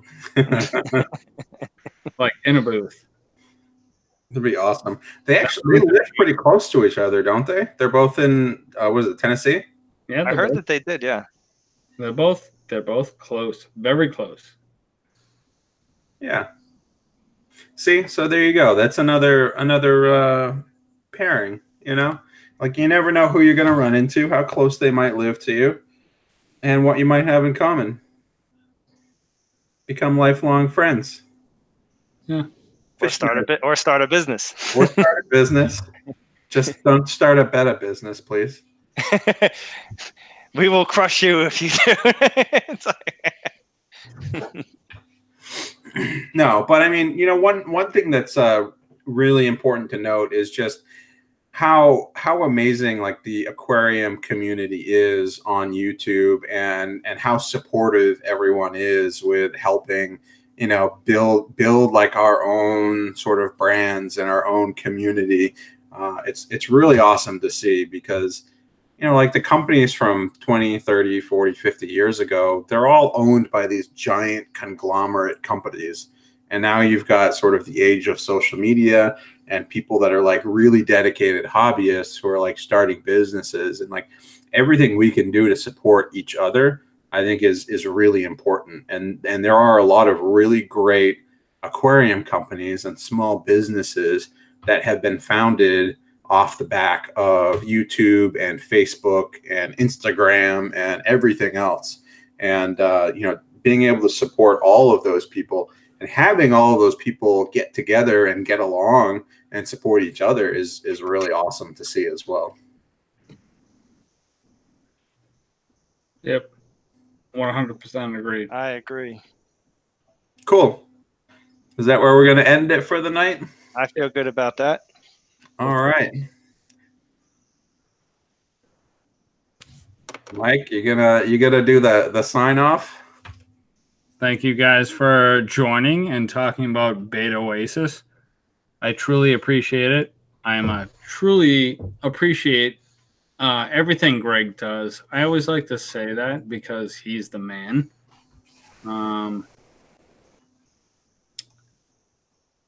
Like in a booth. That'd be awesome. They actually live pretty close to each other, don't they? They're both in what is it, Tennessee? Yeah, I heard that they did. Yeah, they're both close, very close. Yeah. See, so there you go. That's another pairing. Like you never know who you're going to run into, how close they might live to you, and what you might have in common. Become lifelong friends. Yeah. Or start a business. Or start a business. Just don't start a Betta business, please. We will crush you if you do. It's like- No, but I mean, you know, one thing that's really important to note is just how amazing like the aquarium community is on YouTube, and how supportive everyone is with helping, you know, build like our own sort of brands and our own community. It's really awesome to see, because you know, like the companies from 20, 30, 40, 50 years ago, they're all owned by these giant conglomerate companies. And now you've got sort of the age of social media and people that are like really dedicated hobbyists who are like starting businesses, and like everything we can do to support each other, I think is really important. And there are a lot of really great aquarium companies and small businesses that have been founded off the back of YouTube and Facebook and Instagram and everything else. And, you know, being able to support all of those people and having all of those people get together and get along and support each other is really awesome to see as well. Yep. 100% agreed. I agree. Cool. Is that where we're going to end it for the night? I feel good about that. All right. Mike, you gonna do the sign off? Thank you guys for joining and talking about Betta Oasis. I truly appreciate it. Truly appreciate everything Greg does. I always like to say that because he's the man.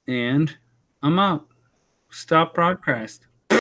And I'm out. Stop broadcast.